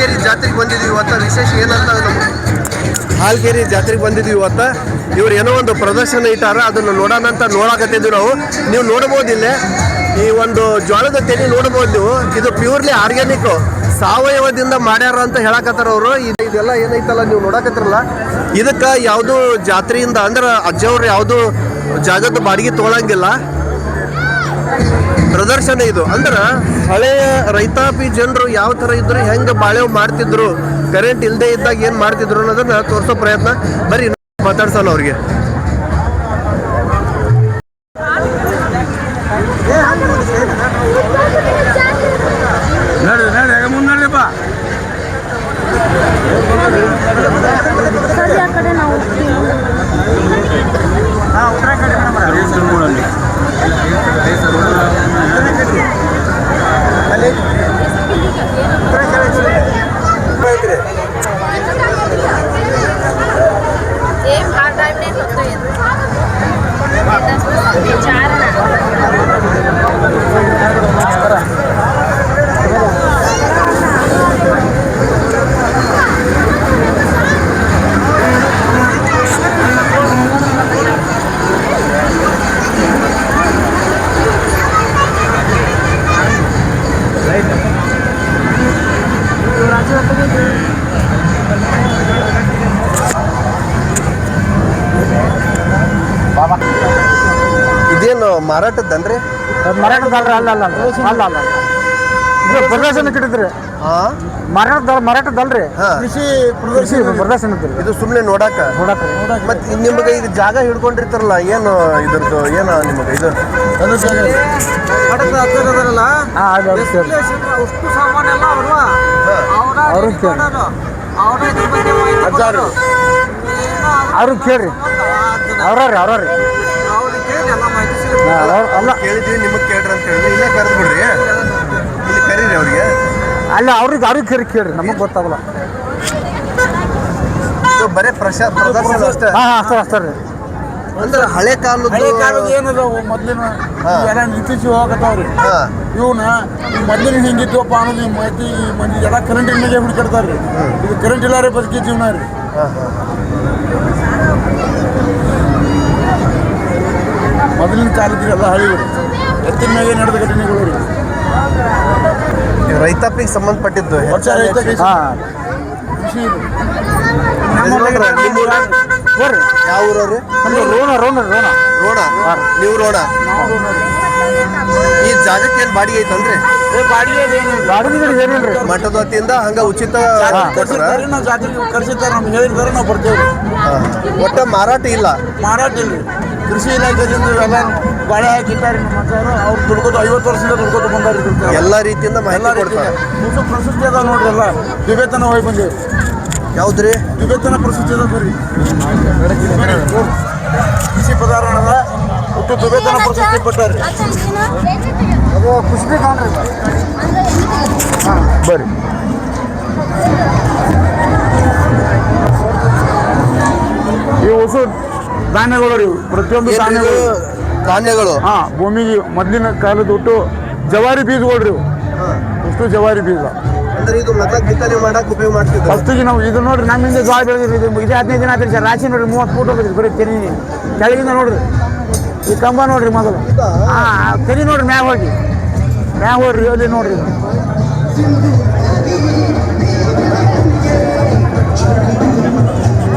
ಹಾಲ್ಗೇರಿ ಜಾತ್ರೆಗೆ ಬಂದಿದ್ವಿ ಇವತ್ತು. ವಿಶೇಷ ಏನಂತ ಹಾಲ್ಗೇರಿ ಜಾತ್ರೆಗೆ ಬಂದಿದ್ವಿ ಇವತ್ತು. ಇವ್ರು ಏನೋ ಒಂದು ಪ್ರದರ್ಶನ ಇಟ್ಟಾರ, ಅದನ್ನು ನೋಡೋಣ ಅಂತ ನೋಡಕತ್ತಿದ್ವಿ ನಾವು. ನೀವು ನೋಡ್ಬೋದಿಲ್ಲ ಈ ಒಂದು ಜೋಳದ ತೆನೆ ನೋಡ್ಬೋದು ನೀವು. ಇದು ಪ್ಯೂರ್ಲಿ ಆರ್ಗ್ಯಾನಿಕ್ ಸಾವಯವದಿಂದ ಮಾಡ್ಯಾರ ಅಂತ ಹೇಳಕತ್ತಾರ ಅವರು. ಇದೆಲ್ಲ ಏನೈತಲ್ಲ ನೀವು ನೋಡಕತ್ತಿರಲ್ಲ, ಇದಕ್ಕೆ ಯಾವುದು ಜಾತ್ರೆಯಿಂದ ಅಂದ್ರೆ ಅಜ್ಜವ್ರು ಯಾವುದು ಜಾಗದ ಬಾಡಿಗೆ ತೊಗೊಳಂಗಿಲ್ಲ. ಪ್ರದರ್ಶನ ಇದು ಅಂದ್ರೆ ಹಳೆಯ ರೈತಾಪಿ ಜನರು ಯಾವ ಥರ ಇದ್ರು, ಹೆಂಗೆ ಬಾಳೆವು ಮಾಡ್ತಿದ್ರು, ಕರೆಂಟ್ ಇಲ್ಲದೆ ಇದ್ದಾಗ ಏನು ಮಾಡ್ತಿದ್ರು ಅನ್ನೋದನ್ನ ತೋರಿಸೋ ಪ್ರಯತ್ನ. ಬರೀ ಮಾತಾಡ್ಸಲ್ಲ ಅವ್ರಿಗೆ. ಇದೇನು ಮಾರಾಟದ್ದನ್ರಿ? ಮಾರಾಟದಲ್ರಿ? ಅಲ್ಲ ಅಲ್ಲ ಅಲ್ಲ ಅಲ್ಲ ಇದು ಪ್ರದರ್ಶನಕ್ಕೆ ಇಟ್ಟಿದ್ರಿ. ಮಾರಾಟದಲ್ರಿ, ಕೃಷಿ ಪ್ರದರ್ಶನದ್ರಿ. ಇದು ಸುಮ್ಮನೆ ನೋಡಾಕ ಮತ್ತೆ ನಿಮಗೆ ಈಗ ಜಾಗ ಹಿಡ್ಕೊಂಡಿರ್ತಾರಲ್ಲ, ಏನು ಇದ್ರದ್ದು ಏನು ನಿಮಗೆ ಇದು ಅವ್ರು ಕೇಳ್ರಿ, ಅವ್ರಿ ಅಲ್ಲ ಕೇಳಿದ್ವಿ, ನಿಮಗೆ ಕೇಳ್ರಿ ಅಂತ ಹೇಳಿದ್ರಿ. ಇಲ್ಲೇ ಕರೆದು ಬಿಡ್ರಿ, ಇಲ್ಲಿ ಕರೀರಿ ಅವ್ರಿಗೆ. ಅಲ್ಲ ಅವ್ರಿಗೆ ಕೇಳ್ರಿ, ನಮಗೆ ಗೊತ್ತಾಗಲ್ಲ. ಬರೇ ಪ್ರದರ್ಶನ ಅಷ್ಟೇ. ಅಷ್ಟೇ ರೀ. ಅಂದ್ರೆ ಹಳೆ ಕಾಲದ ಏನದ ಮೊದ್ಲಿನ ಇತ್ತೀಚೆಗೆ ಹೋಗತ್ತವ್ರಿ. ಇವನ್ನ ಮೊದ್ಲಿನ ಹಿಂಗಿದ್ವಪ್ಪ ಅನ್ನೋದು ಈ ಮಾಹಿತಿ ಮಂದಿ ಎಲ್ಲ ಕರೆಂಟ್ ಮೇಲೆ ಹುಡುಕಾಡ್ತಾರ್ರಿ. ಇದು ಕರೆಂಟ್ ಇಲ್ಲ ರೀ, ಬದುಕಿ ಜೀವನ ರೀ. ಮೊದಲಿನ ಕಾಲದ ಎಲ್ಲ ಹಳ್ಳಿಗಳು ಎತ್ತಿನ ಮೇಲೆ ನಡೆದ ಘಟನೆಗಳು ರೀ. ರೈತಾಪಿಗೆ ಸಂಬಂಧಪಟ್ಟಿದ್ದು ಕೃಷಿ ಯಾವ ಊರವ್ರಿ? ನೀವು ರೋಣ. ಈ ಜಾಗಕ್ಕೆ ಏನು ಬಾಡಿಗೆ ಐತಲ್ರಿ? ಮಠದ ವತಿಯಿಂದ ಹಂಗ ಉಚಿತ ಕರ್ಸಿರ್ತಾರೆ, ನಮ್ಗೆ ಹೇಳಿರ್ತಾರೆ, ನಾವು ಬರ್ತೇವೆ. ಒಟ್ಟ ಮಾರಾಟ ಇಲ್ಲ ಕೃಷಿ ಇಲಾಖೆದಿಂದ ಎಲ್ಲ ಬಾಳೆ ಹಾಕಿದ್ದಾರೆ. ಅವ್ರು ದುಡ್ಕೋದು 50 ವರ್ಷದಿಂದ ದುಡ್ಕೋದು ಬಂದಾರ. ಎಲ್ಲ ರೀತಿಯಿಂದ ಮಾಹಿತಿ ಕೊಡ್ತಾರೆ. ಪ್ರಶಸ್ತಿ ಅದ ನೋಡ್ರಿ, ಎಲ್ಲ ದುಬೇತನ ಹೋಗಿ ಬಂದೇವಿ. ಯಾವ್ದ್ರಿ? ದುಬೇತನ ಪ್ರಶಸ್ತಿ ಅದ ಬರ್ರಿ. ಕೃಷಿ ಪದಾರ್ಥ ಒಟ್ಟು ದುಬೇತನ ಪ್ರಶಸ್ತಿ ಕೊಟ್ಟಾರೆ. ಅದು ಖುಷಿ ಕಾಣ್ರಿ. ಬರ್ರಿ. ಈ ಹೊಸ ಧಾನ್ಯಗಳು ರೀ, ಪ್ರತಿಯೊಂದು ಧಾನ್ಯಗಳು ಭೂಮಿಗೆ ಮೊದಲಿನ ಕಾಲದ ಒಟ್ಟು ಜವಾರಿ ಬೀಜಗಳು. ಎಷ್ಟು ಜವಾರಿ ಬೀಜ ಅಂದ್ರೆ ಇದು ಬಿತ್ತನೆ ಮಾಡಕ್ಕೆ ಉಪಯೋಗ ಮಾಡ್ತಿದ್ವಿ. ಫಸ್ಟಿಗೆ ನಾವು ಇದು ನೋಡ್ರಿ, ನಮ್ಮಿಂದ ಜೋಳ ಬೆಳೆದಿರಿ. ಇದು 15 ದಿನ ಆದ್ರಿ ಸರ್. ರಾಶಿ ನೋಡ್ರಿ 30 ಫೂಟ್ ಹೋಗಿದ್ರಿ ಬರೀ ತೆರಿ ಕೆಳಗಿಂದ ನೋಡ್ರಿ. ಈ ಕಂಬ ನೋಡ್ರಿ ಮೊದಲು. ತೆರಿ ನೋಡ್ರಿ, ಮ್ಯಾಗ ಹೋಗಿ ಅಲ್ಲಿ ನೋಡ್ರಿ.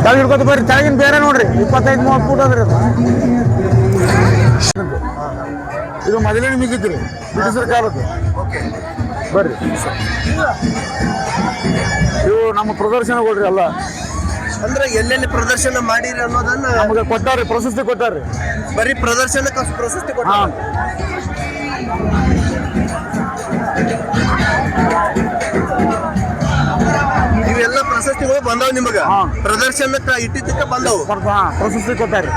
ಕೆಳಗೆ ಹಿಡ್ಕೊತ ಬರ್ರಿ. ಕೆಳಗಿನ ಬೇರೆ ನೋಡ್ರಿ, 25-30 ಫೂಟ್ ಅದ್ರಿ ಅದು. ಇದು ಮೊದಲಿನ ಮಿಗಿದ್ರಿ, ಬ್ರಿಟಿಷರ ಕಾಲದ್ದು. ಬರ್ರಿ, ಇವು ನಮ್ಮ ಪ್ರದರ್ಶನಗಳ್ರಿ ಎಲ್ಲ. ಅಂದ್ರೆ ಎಲ್ಲೆಲ್ಲಿ ಪ್ರದರ್ಶನ ಮಾಡಿರಿ ಅನ್ನೋದನ್ನ ನಮಗೆ ಕೊಟ್ಟಾರ್ರಿ, ಪ್ರಶಸ್ತಿ ಕೊಟ್ಟಾರ್ರಿ. ಬರೀ ಪ್ರದರ್ಶನಕ್ಕೆ ಪ್ರಶಸ್ತಿ ಕೊಟ್ಟಾರ. ಇವೆಲ್ಲ ಪ್ರಶಸ್ತಿಗಳು ಬಂದವು ನಿಮಗ? ಪ್ರದರ್ಶನಕ್ಕೆ ಇಟ್ಟಿದ್ದಕ್ಕೆ ಬಂದವು, ಪ್ರಶಸ್ತಿ ಕೊಟ್ಟಾರೆ.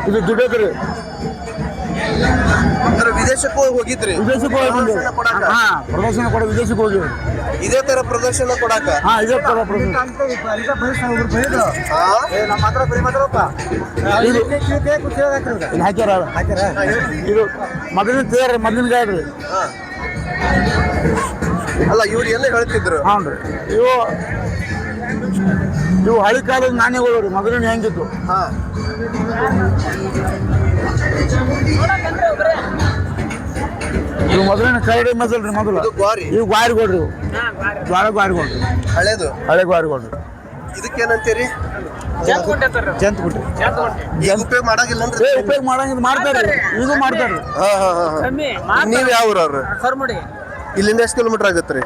ಇದು ದುಡ್ಡದ್ರಿ. ಅಂದ್ರೆ ವಿದೇಶಕ್ಕೂ ಹೋಗಿದ್ರಿ ವಿದೇಶಕ್ಕೆ ಹೋಗಿ ಬಂದಿವಿ. ಪ್ರದರ್ಶನ ಕೊಡಾಕ? ಹಾ ಪ್ರದರ್ಶನ ಕೊಡ ವಿದೇಶಕ್ಕೆ ಹೋಗಿ. ಇದೇ ತರ ಪ್ರದರ್ಶನ ಕೊಡಾಕ ಹಾ ಇದೇ ತರ ಪ್ರದರ್ಶನ. ಹಾ? ಇಲ್ಲಿ ಹಾಕ್ಯಾರ ಇದು ಮೊದಲಿನ ತೇರ್ ಮೊದಲಿನ ಗಾಡಿ ರೀ. ಹಾ. ಅಲ್ಲ ಇವ್ರು ಎಲ್ಲ ಹೇಳ್ತಿದ್ರು ಹಾಂ ರೀ. ಇವು ಹಳಿ ಕಾಲದ ನಾಣ್ಯಗಳು ರೀ ಮೊದಲಿನ ಹೆಂಗಿತ್ತು. ಹಾ ಇವು ಮೊದಲಿನ ಕರಡಿ ಮಜಲ್ ರೀ ಮೊದಲು. ಇದು ಗ್ವಾರಿ ಇವು ಗ್ವಾರಿಗಳು ರೀ. ಇವು ಜ್ವಾಳ ಗ್ವಾರಿಗಳು ರೀ. ಹಳೇದು ಹಳೆ ಗ್ವಾರಿಗಳು ರೀ. ಇದಕ್ಕೇನಂತೀರಿ ಜಂತ್ ಬಿಟ್ರಿ ಈಗ ಉಪಯೋಗ ಮಾಡಾಗಿಲ್ಲ ಅಂದ್ರೆ ಉಪಯೋಗ ಮಾಡಂಗಿದ್ ಮಾಡ್ತಾರೆ. ಇದು ಮಾಡ್ತಾರೆ. ಹಾ ಹಾ ಹಾ ನೀವ್ ಯಾವ ಊರವ್ರು? ಸರ್ಮುಡಿ ಇಲ್ಲಿಂದ ಎಷ್ಟು ಕಿಲೋಮೀಟರ್ ಆಗುತ್ತೆ ರೀ?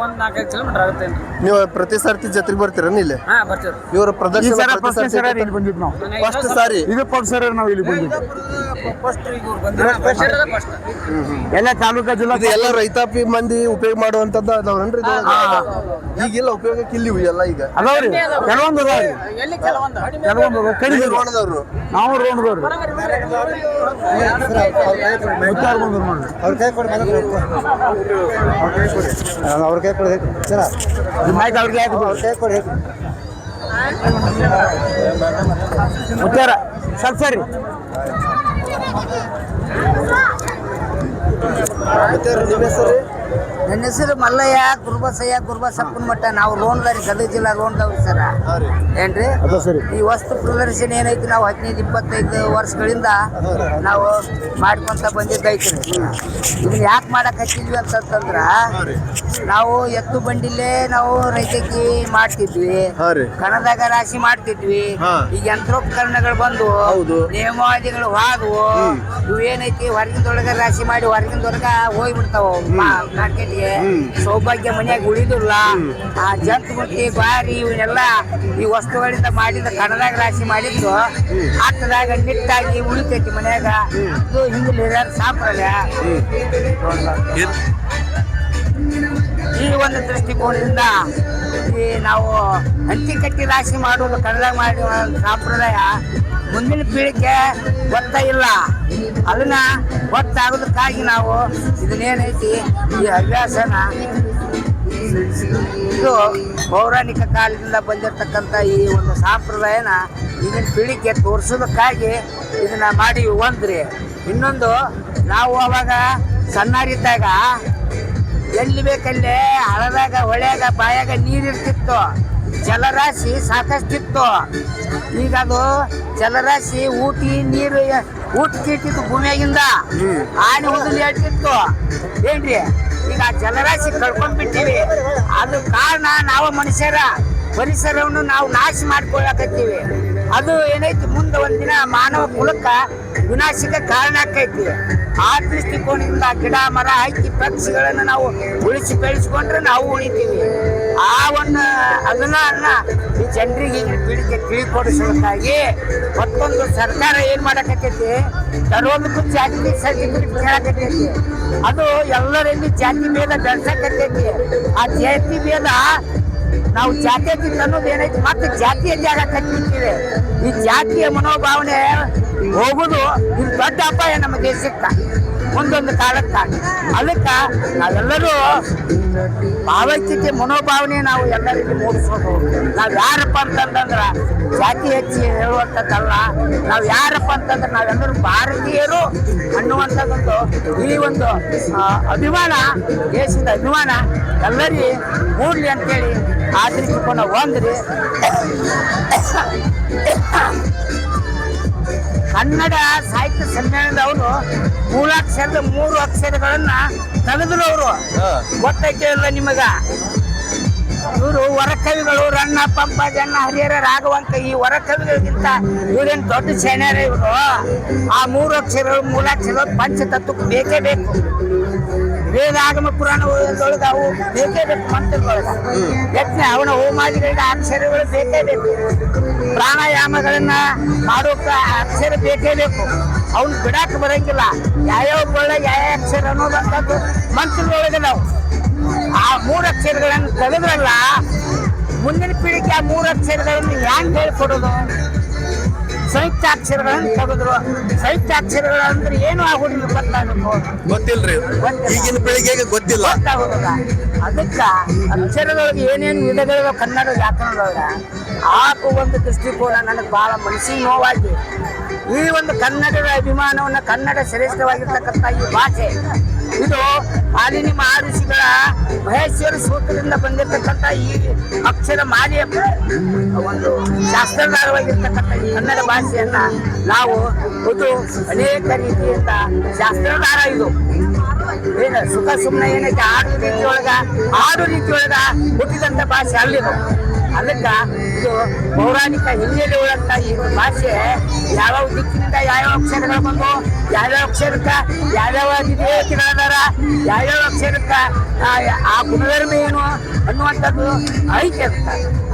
ಒಂದ್ 4-5 ಕಿಲೋಮೀಟರ್ ಆಗುತ್ತೇನ್ರಿ. ನೀವು ಪ್ರತಿ ಸರ್ತಿ ಜೊತೆಗೆ ಬರ್ತೀರ ಇಲ್ಲಿ? ಹಾ ಬರ್ತೀವಿ. ಇವ್ರ ಈ ಪ್ರದರ್ಶನ ಸಲ ಪ್ರತಿ ಫಸ್ಟ್ ಸರ್ತಿ ಸರ ಇಲ್ಲಿ ಬಂದಿದ್ದು ನಾವು. ಫಸ್ಟ್ ಸಾರಿ ಇದು ಫಸ್ಟ್ ಸರ ನಾವು ಇಲ್ಲಿ ಬಂದಿದ್ದು. ಫಸ್ಟ್ ಈಗ ಇವ್ರು ಬಂದಿರೋದು ಫಸ್ಟ್. ಎಲ್ಲ ತಾಲೂಕಾ ಜಿಲ್ಲಾ ಇದು ಎಲ್ಲ ರೈತಾಪಿ ಮಂದಿ ಉಪಯೋಗ ಮಾಡುವಂತದ್ದು ಅದಾವ್ರನ್ರಿ ಈಗಿಲ್ಲ ಉಪಯೋಗಕ್ಕೆ ಇಲ್ಲಿ ಎಲ್ಲ ಈಗ ಅದಾವ್ರಿ. ಕೆಲವೊಂದು ಅದಾವ್ರಿ. ಎಲ್ಲಿ ಕೆಲವೊಂದು ಕೆಲವೊಂದು ಕಡಿಮೆ ರೋಣದವ್ರು ನಾವು ರೋಣದವ್ರಿ. ಮುತ್ತಾರು ಬಂದ್ರು ನೋಡ್ರಿ. ಅವ್ರ ಕೈ ಕೊಡಿ ಅವ್ರ ಕೈ ಕೊಡಿ ಸರ ಆಯ್ತು ಅವ್ರಿಗೆ ಅವ್ರ ಕೈ ಕೊಡಿ ಮುತ್ತಾರ ಸ್ವಲ್ಪ ಸರಿ. ಮತ್ತೆ ನಿಮ್ಮ ಹೆಸರು? ನನ್ನ ಹೆಸರು ಮಲ್ಲಯ್ಯ ಗುರುಬಸಯ್ಯ ಗುರುಬಸಪ್ಪನ ಮಠ. ನಾವು ರೋಣದವ್ರಿ, ಗದಗ ಜಿಲ್ಲಾ ರೋಣದವ್ರಿ ಸರ. ಏನ್ರಿ ಅದು ಸರಿ. ಈ ವಸ್ತು ಪ್ರದರ್ಶನ ಏನೈತಿ ನಾವು 15-25 ವರ್ಷಗಳಿಂದ ನಾವು ಮಾಡ್ಕೊಂತ ಬಂದಿದ್ದೈತ್ರಿ. ಇದನ್ನ ಯಾಕೆ ಮಾಡಕ್ ಹಚ್ಚಿದ್ವಿ ಅಂತಂದ್ರ ನಾವು ಎತ್ತು ಬಂಡಿಲೇ ನಾವು ರೈತಕಿ ಮಾಡ್ತಿದ್ವಿ, ಹಾ ರೀ. ಕಣದಾಗ ರಾಶಿ ಮಾಡ್ತಿದ್ವಿ. ಹಾ. ಈಗ ಯಂತ್ರೋಪಕರಣಗಳು ಬಂದು ಹೌದು. ನಿಯಮಾವಳಿಗಳು ಹಾದುವು. ಇವು ಏನೈತಿ ಹೊರಗಿಂದೊಳಗ ರಾಶಿ ಮಾಡಿ ಹೊರಗಿಂದೊಳಗ ಹೋಗ್ಬಿಡ್ತಾವ ಮಾರ್ಕೆಟ್ಗೆ. ಸೌಭಾಗ್ಯ ಮನ್ಯಾಗ ಉಳಿದಿಲ್ಲ. ಆ ಜಂತ್ ಮುಟ್ಟಿ ಬಾರಿ ಇವನ್ನೆಲ್ಲ ಈ ವಸ್ತುಗಳಿಂದ ಮಾಡಿದ ಕಣದಾಗ ರಾಶಿ ಮಾಡಿದ್ದು ಹಾಕದಾಗ ನಿಟ್ಟಾಗಿ ಉಳಿತೈತಿ ಮನ್ಯಾಗ. ಇದು ಹಿಂದಿನ ಸಾಂಪ್ರದಾಯ. ಈ ಒಂದು ದೃಷ್ಟಿಕೋನದಿಂದ ಈ ನಾವು ಹಂಚಿ ಕಟ್ಟಿ ರಾಶಿ ಮಾಡುವುದು ಕಣದಾಗ ಮಾಡುವ ಸಂಪ್ರದಾಯ ಮುಂದಿನ ಪೀಳಿಗೆ ಗೊತ್ತಾಗಿಲ್ಲ. ಅದನ್ನ ಗೊತ್ತಾಗೋದಕ್ಕಾಗಿ ನಾವು ಇದನ್ನೇನೈತಿ ಈ ಹವ್ಯಾಸನ ಇದು ಪೌರಾಣಿಕ ಕಾಲದಿಂದ ಬಂದಿರತಕ್ಕಂಥ ಈ ಒಂದು ಸಂಪ್ರದಾಯನ ಈಗಿನ ಪೀಳಿಗೆ ತೋರಿಸೋದಕ್ಕಾಗಿ ಇದನ್ನ ಮಾಡಿ ಒಂದ್ರಿ. ಇನ್ನೊಂದು ನಾವು ಅವಾಗ ಸಣ್ಣರಿದ್ದಾಗ ಎಲ್ಲಿ ಬೇಕಲ್ಲೇ ಹಳದಾಗ ಹೊಳೆಯಾಗ ಬಾಯಾಗ ನೀರಿರ್ತಿತ್ತು, ಜಲರಾಶಿ ಸಾಕಷ್ಟಿತ್ತು. ಈಗ ಅದು ಜಲರಾಶಿ ಊಟಿ ನೀರು ಊಟಕ್ಕಿಟ್ಟಿತ್ತು ಭೂಮಿಯಾಗಿಂದ. ಆನೆ ಹುದುಲಿ ಹೇಳ್ತಿತ್ತು ಏನ್ರಿ. ಈಗ ಆ ಜಲರಾಶಿ ಕಳ್ಕೊಂಡ್ಬಿಟ್ಟಿವಿ. ಅದು ಕಾರಣ ನಾವು ಮನುಷ್ಯರ ಪರಿಸರವನ್ನು ನಾವು ನಾಶ ಮಾಡ್ಕೊಳ್ಳಕತ್ತೀವಿ. ಅದು ಏನೈತಿ ಮುಂದೆ ಒಂದಿನ ಮಾನವ ಕುಲಕ್ಕ ವಿನಾಶಕ್ಕೆ ಕಾರಣ ಆಕೈತಿ. ಆ ದೃಷ್ಟಿಕೋನದಿಂದ ಗಿಡ ಮರ ಹಕ್ಕಿ ಪಕ್ಷಿಗಳನ್ನು ನಾವು ಉಳಿಸಿ ಬೆಳೆಸ್ಕೊಂಡ್ರೆ ನಾವು ಉಳಿತೀವಿ. ಆ ಒಂದು ಅದನ್ನ ಈ ಜನರಿಗೆ ಈಗಿನ ಪೀಳಿಗೆ ತಿಳಿಕೊಡಿಸೋದಕ್ಕಾಗಿ ಮತ್ತೊಂದು ಸರ್ಕಾರ ಏನ್ ಮಾಡಕತ್ತೈತಿ, ಕೆಲವೊಂದಕ್ಕೂ ಜಾತಿ ಸರ್ಟಿಫಿಕೇಟ್ ಕೇಳಕತ್ತೈತಿ. ಅದು ಎಲ್ಲರಲ್ಲಿ ಜಾತಿ ಭೇದ ಬೆಳೆಸಕತ್ತೈತಿ. ಆ ಜಾತಿ ಭೇದ ನಾವು ಜಾತ್ಯತೀತ ಅನ್ನೋದು ಏನೈತಿ ಮತ್ತೆ ಜಾತಿಯ ಜಾಗ ಕಟ್ಟಿಬಿಟ್ಟಿವೆ. ಈ ಜಾತಿಯ ಮನೋಭಾವನೆ ಹೋಗುದು ಇದು ದೊಡ್ಡ ಅಪಾಯ ನಮ್ಮ ದೇಶಕ್ಕೆ ಮುಂದೊಂದು ಕಾಲಕ್ಕ. ಅದಕ್ಕೆ ನಾವೆಲ್ಲರೂ ಭಾವೈಕ್ಯತೆ ಮನೋಭಾವನೆ ನಾವು ಎಲ್ಲರಿಗೂ ಮೂಡಿಸೋದು. ನಾವು ಯಾರಪ್ಪ ಅಂತಂದ್ರೆ ಜಾತಿ ಹೆಚ್ಚಿ ಹೇಳುವಂಥದ್ದಲ್ಲ. ನಾವು ಯಾರಪ್ಪ ಅಂತಂದ್ರೆ ನಾವೆಲ್ಲರೂ ಭಾರತೀಯರು ಅನ್ನುವಂಥದ್ದೊಂದು ಈ ಒಂದು ಅಭಿಮಾನ, ದೇಶದ ಅಭಿಮಾನ ಎಲ್ಲರಿಗೂ ಮೂಡಲಿ ಅಂತೇಳಿ ಆ ದೃಷ್ಟಿಕೋನ ಒಂದ್ರಿ. ಕನ್ನಡ ಸಾಹಿತ್ಯ ಸಮ್ಮೇಳನದವರು ಮೂಲಾಕ್ಷರದ 3 ಅಕ್ಷರಗಳನ್ನ ತೆಗೆದ್ರು. ಅವರು ಗೊತ್ತೈತೆ ಇಲ್ಲ ನಿಮಗ? ಇವರು ವರಕವಿಗಳು ರಣ್ಣ ಪಂಪ ಜನ್ನ ಹರಿಹರ ರಾಘವಂತ ಈ ವರಕವಿಗಳಿಗಿಂತ ಇವರೇನು ದೊಡ್ಡ ಸೇನಾರ ಇವರು. ಆ 3 ಅಕ್ಷರಗಳು ಮೂಲಾಕ್ಷರಗಳು ಪಂಚತತ್ವಕ್ಕೆ ಬೇಕೇ ಬೇಕು. ವೇದ ಆಗಮ ಪುರಾಣದೊಳಗೆ ಅವು ಬೇಕೇ ಬೇಕು. ಮಂತ್ರದೊಳಗ ಯಜ್ಞ ಅವನ ಹೋಮಾದಿಗಳಿಗೆ ಅಕ್ಷರಗಳು ಬೇಕೇ ಬೇಕು. ಪ್ರಾಣಾಯಾಮಗಳನ್ನ ಮಾಡೋಕೆ ಅಕ್ಷರ ಬೇಕೇ ಬೇಕು. ಅವ್ನು ಬಿಡಾಕ ಬರಂಗಿಲ್ಲ. ಯಾವ್ಯಾವ ಒಳ್ಳೆ ಯಾವ ಅಕ್ಷರ ಅನ್ನೋದಂಥದ್ದು ಮಂತ್ರದೊಳಗೆ ನಾವು ಆ 3 ಅಕ್ಷರಗಳನ್ನು ತೆಗೆದ್ರಲ್ಲ, ಮುಂದಿನ ಪೀಳಿಗೆ ಆ 3 ಅಕ್ಷರಗಳನ್ನು ಹ್ಯಾಂಗ್ ಹೇಳ್ಕೊಡೋದು? ಸಂಯುಕ್ತಾಕ್ಷರಗಳನ್ನು ತೆಗೆದ್ರು. ಸಂಯುಕ್ತಾಕ್ಷರಗಳು ಅಂದ್ರೆ ಏನು ಆಗೋದಿಲ್ಲ ಗೊತ್ತಾಗಬೇಕು, ಗೊತ್ತಿಲ್ರಿ ಈಗಿನ ಪೀಳಿಗೆಗೆ ಗೊತ್ತಿಲ್ಲ. ಗೊತ್ತಾಗೋದಿಲ್ಲ. ಅದಕ್ಕೆ ಅಕ್ಷರದೊಳಗೆ ಏನೇನು ವಿಧಗಳಿವೆ ಕನ್ನಡ ವ್ಯಾಕರಣದೊಳಗೆ ಆಕು ಒಂದು ದೃಷ್ಟಿಕೋನ ನನಗೆ ಬಹಳ ಮನಸ್ಸಿಗೆ ನೋವಾಗಿ ಈ ಒಂದು ಕನ್ನಡದ ಅಭಿಮಾನವನ್ನು, ಕನ್ನಡ ಶ್ರೇಷ್ಠವಾಗಿರ್ತಕ್ಕಂಥ ಈ ಭಾಷೆ ಇದು ಮಾಲಿನಿ ಮಹರ್ಷಿಗಳ ಮಹೇಶ್ವರ ಸೂತ್ರದಿಂದ ಬಂದಿರತಕ್ಕಂಥ ಈ ಅಕ್ಷರ ಮಾಲಿಯ ಒಂದು ಶಾಸ್ತ್ರಧಾರವಾಗಿರ್ತಕ್ಕಂಥ ಈ ಕನ್ನಡ ಭಾಷೆಯನ್ನ ನಾವು ಇದು ಅನೇಕ ರೀತಿಯಿಂದ ಶಾಸ್ತ್ರಧಾರ ಇದು ಏನು ಸುಖ ಸುಮ್ಮನೆ ಏನೈತೆ ಆಡು ರೀತಿಯೊಳಗ ಹುಟ್ಟಿದಂಥ ಭಾಷೆ ಅಲ್ಲಿದು. ಅದಕ್ಕೆ ಇದು ಪೌರಾಣಿಕ ಹಿನ್ನೆಲೆ ಒಳಂತ ಈ ಭಾಷೆ ಯಾವ್ಯಾವ ದಿಕ್ಕಿನಿಂದ ಯಾವ್ಯಾವ ಅಕ್ಷರಗಳು ಬಂದು ಯಾವ್ಯಾವ ಅಕ್ಷರಕ್ಕೆ ಯಾವ್ಯಾವ ವಿಧೇಯತೆಗಳದಾರ, ಯಾವ್ಯಾವ ಅಕ್ಷರಕ್ಕೆ ಆ ಗುಣಧರ್ಮ ಏನು ಅನ್ನುವಂಥದ್ದು ಐತೆ ಅಂತ.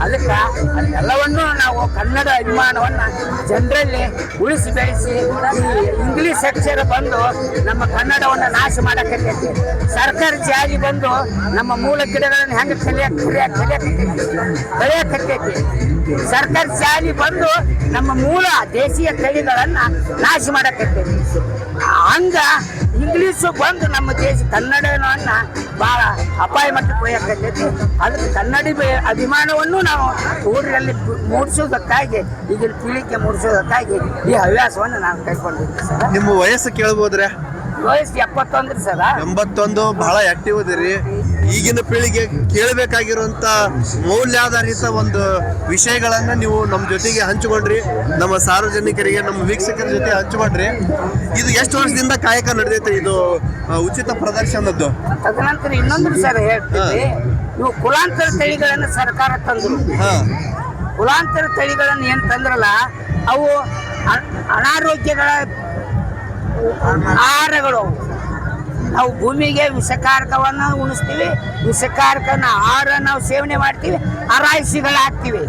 ಅದಕ್ಕೆ ಅದೆಲ್ಲವನ್ನು ನಾವು ಕನ್ನಡ ಅಭಿಮಾನವನ್ನು ಜನರಲ್ಲಿ ಉಳಿಸಿ ಬೆಳೆಸಿ ಈ ಇಂಗ್ಲಿಷ್ ಅಕ್ಷರ ಬಂದು ನಮ್ಮ ಕನ್ನಡವನ್ನು ನಾಶ ಮಾಡಕತ್ತೈತಿ. ಸರ್ಕಾರಿ ಜಾರಿ ಬಂದು ನಮ್ಮ ಮೂಲ ಗಿಡಗಳನ್ನು ಹೆಂಗೆ ಕಲಿಯಕತ್ತೈತಿ. ಸರ್ಕಾರಿ ಶಾಲೆ ಬಂದು ನಮ್ಮ ಮೂಲ ದೇಶೀಯ ತಳಿಗಳನ್ನ ನಾಶ ಮಾಡಕತ್ತೈತಿ. ಹಂಗ ಇಂಗ್ಲೀಷು ಬಂದು ನಮ್ಮ ದೇಶ ಕನ್ನಡವನ್ನ ಬಹಳ ಅಪಾಯ ಮಟ್ಟಕ್ಕೆ ಒಯ್ಯಕತ್ತೈತಿ. ಅದಕ್ಕೆ ಕನ್ನಡ ಅಭಿಮಾನವನ್ನು ನಾವು ಊರಿನಲ್ಲಿ ಮೂಡಿಸೋದಕ್ಕಾಗಿ ಈಗಿನ ಪೀಳಿಗೆ ಮೂಡಿಸೋದಕ್ಕಾಗಿ ಈ ಹವ್ಯಾಸವನ್ನು ನಾನು ಕೈಗೊಂಡಿದ್ದೆ ಸರ್. ನಿಮ್ಮ ವಯಸ್ಸು ಕೇಳ್ಬೋದ್ರೆ? ವಯಸ್ಸು 71 ಸರ್. 81. ಬಹಳ ಆಕ್ಟಿವ್ ಅದಿರಿ. ಈಗಿನ ಪೀಳಿಗೆ ಕೇಳಬೇಕಾಗಿರುವಂತ ಮೌಲ್ಯಾಧಾರಿತ ಒಂದು ವಿಷಯಗಳನ್ನ ನೀವು ನಮ್ಮ ಜೊತೆಗೆ ಹಂಚಿಕೊಂಡ್ರಿ, ನಮ್ಮ ಸಾರ್ವಜನಿಕರಿಗೆ, ನಮ್ಮ ವೀಕ್ಷಕರ ಜೊತೆ ಹಂಚಿಕೊಂಡ್ರಿ. ಇದು ಎಷ್ಟು ವರ್ಷದಿಂದ ಕಾಯಕ ನಡೆದೈತೆ ಇದು ಉಚಿತ ಪ್ರದರ್ಶನದ್ದು? ತದನಂತರ ಇನ್ನೊಂದು ಸರ್ ಹೇಳ್ತೀವಿ, ಇವು ಕುಲಾಂತರ ತಳಿಗಳನ್ನು ಸರ್ಕಾರ ತಂದ್ರು. ಕುಲಾಂತರ ತಳಿಗಳನ್ನು ಏನು ತಂದ್ರಲ್ಲ ಅವು ಅನಾರೋಗ್ಯಗಳ ಆಹಾರಗಳು. ನಾವು ಭೂಮಿಗೆ ವಿಷಕಾರಕವನ್ನು ಉಣಿಸ್ತೀವಿ, ವಿಷಕಾರಕನ ಆಹಾರ ನಾವು ಸೇವನೆ ಮಾಡ್ತೀವಿ, ಅರಾಯಿಸಿಗಳು ಹಾಕ್ತೀವಿ.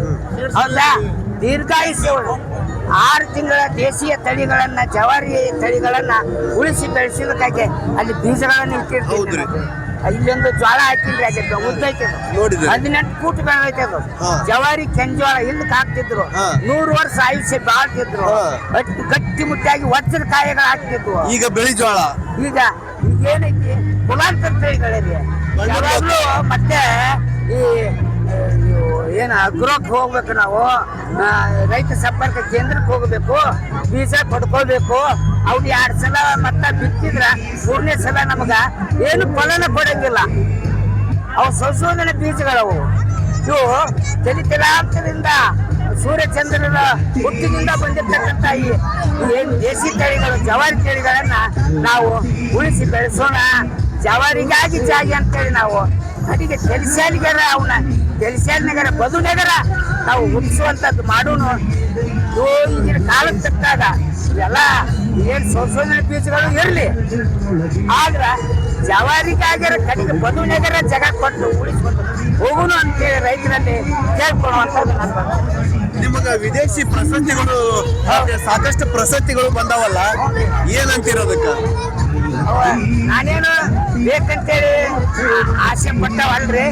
ಹೌದಾ? ದೀರ್ಘಾಯುಷ್ಯಗಳು 6 ತಿಂಗಳ ದೇಶೀಯ ತಳಿಗಳನ್ನ, ಜವಾರಿ ತಳಿಗಳನ್ನ ಉಳಿಸಿ ಬೆಳೆಸೋದಕ್ಕಾಗಿ ಅಲ್ಲಿ ಬೀಜಗಳನ್ನು ಇಟ್ಟಿರ್ತೀವಿ. ಇಲ್ಲೊಂದು ಜೋಳ ಹಾಕಿಲ್ರಿ, ಅದಕ್ಕೆ ಉದ್ದೈತೆ 18 ಫೂಟ್ ಬೆಳೆದೈತೆ ಅದು. ಜವಾರಿ ಕೆಂಜೋಳ ಹಿಂದಕ್ಕೆ ಹಾಕ್ತಿದ್ರು, 100 ವರ್ಷ ಆಯುಷ್ಯ ಬಾಳ್ತಿದ್ರು, ಗಟ್ಟಿ ಮುಟ್ಟಾಗಿ ವಜ್ರ ಕಾಯಿಗಳು ಹಾಕ್ತಿದ್ವು. ಈಗ ಬಿಳಿ ಜೋಳ ಈಗ ಏನೈತಿ ಕುಲಾಂತರ ತಳಿಗಳಿದೆ. ಯಾವಾಗಲೂ ಮತ್ತೆ ಈ ಏನು ಅಗ್ರೋಕ್ಕೆ ಹೋಗ್ಬೇಕು, ನಾವು ರೈತ ಸಂಪರ್ಕ ಕೇಂದ್ರಕ್ಕೆ ಹೋಗಬೇಕು, ಬೀಜ ಪಡ್ಕೊಳ್ಬೇಕು. ಅವ್ನು 2 ಸಲ ಮತ್ತೆ ಬಿತ್ತಿದ್ರ 3ನೇ ಸಲ ನಮಗ ಏನು ಫಲನ ಕೊಡಂಗಿಲ್ಲ. ಅವು ಸಂಶೋಧನೆ ಬೀಜಗಳವು. ಇವು ತಲಾಂತರದಿಂದ ಸೂರ್ಯಚಂದ್ರನ ಹುಟ್ಟಿನಿಂದ ಬಂದಿರ್ತಕ್ಕಂಥ ಈ ಏನು ದೇಶಿ ತಳಿಗಳು, ಜವಾರಿ ತಳಿಗಳನ್ನ ನಾವು ಉಳಿಸಿ ಬೆಳೆಸೋಣ. ಜವಾರಿಗಾಗಿ ಜಾಗಿ ಅಂತೇಳಿ ನಾವು ಅಡಿಗೆ ತೆಲಿಸ್ಯಾಲಿಗರ ಅವನ್ನ ತೆಲಿಸ್ಯಾಲಿನಗರ ಬದುನಗರ ನಾವು ಹುಟ್ಟಿಸುವಂಥದ್ದು ಮಾಡೋಣ. ಈಗಿನ ಕಾಲಕ್ಕೆ ತಕ್ಕಾಗ ಇವೆಲ್ಲ ಏನು ಸಂಶೋಧನೆ ಬೀಜಗಳು ಇರಲಿ, ಆದ್ರೆ ಜವಾರಿಗಾಗ್ಯಾರ ಕಡೆಗೆ ಬದುನಗರ ಜಗ ಕೊಟ್ಟು ಉಳಿಸ್ಕೊಂಡು ಹೋಗೋಣ ಅಂತೇಳಿ ರೈತರಲ್ಲಿ ಕೇಳ್ಕೊಳ್ಳುವಂಥದ್ದು ನನ್ನ. ನಿಮಗ ವಿದೇಶಿ ಪ್ರಶಸ್ತಿಗಳು ಸಾಕಷ್ಟು ಪ್ರಶಸ್ತಿಗಳು ಬಂದಾವಲ್ಲ, ಏನಂತಿರೋದಕ್ಕ? ನಾನೇನು ಬೇಕಂತೇಳಿ ಆಸೆ ಪಟ್ಟವಲ್ರಿ.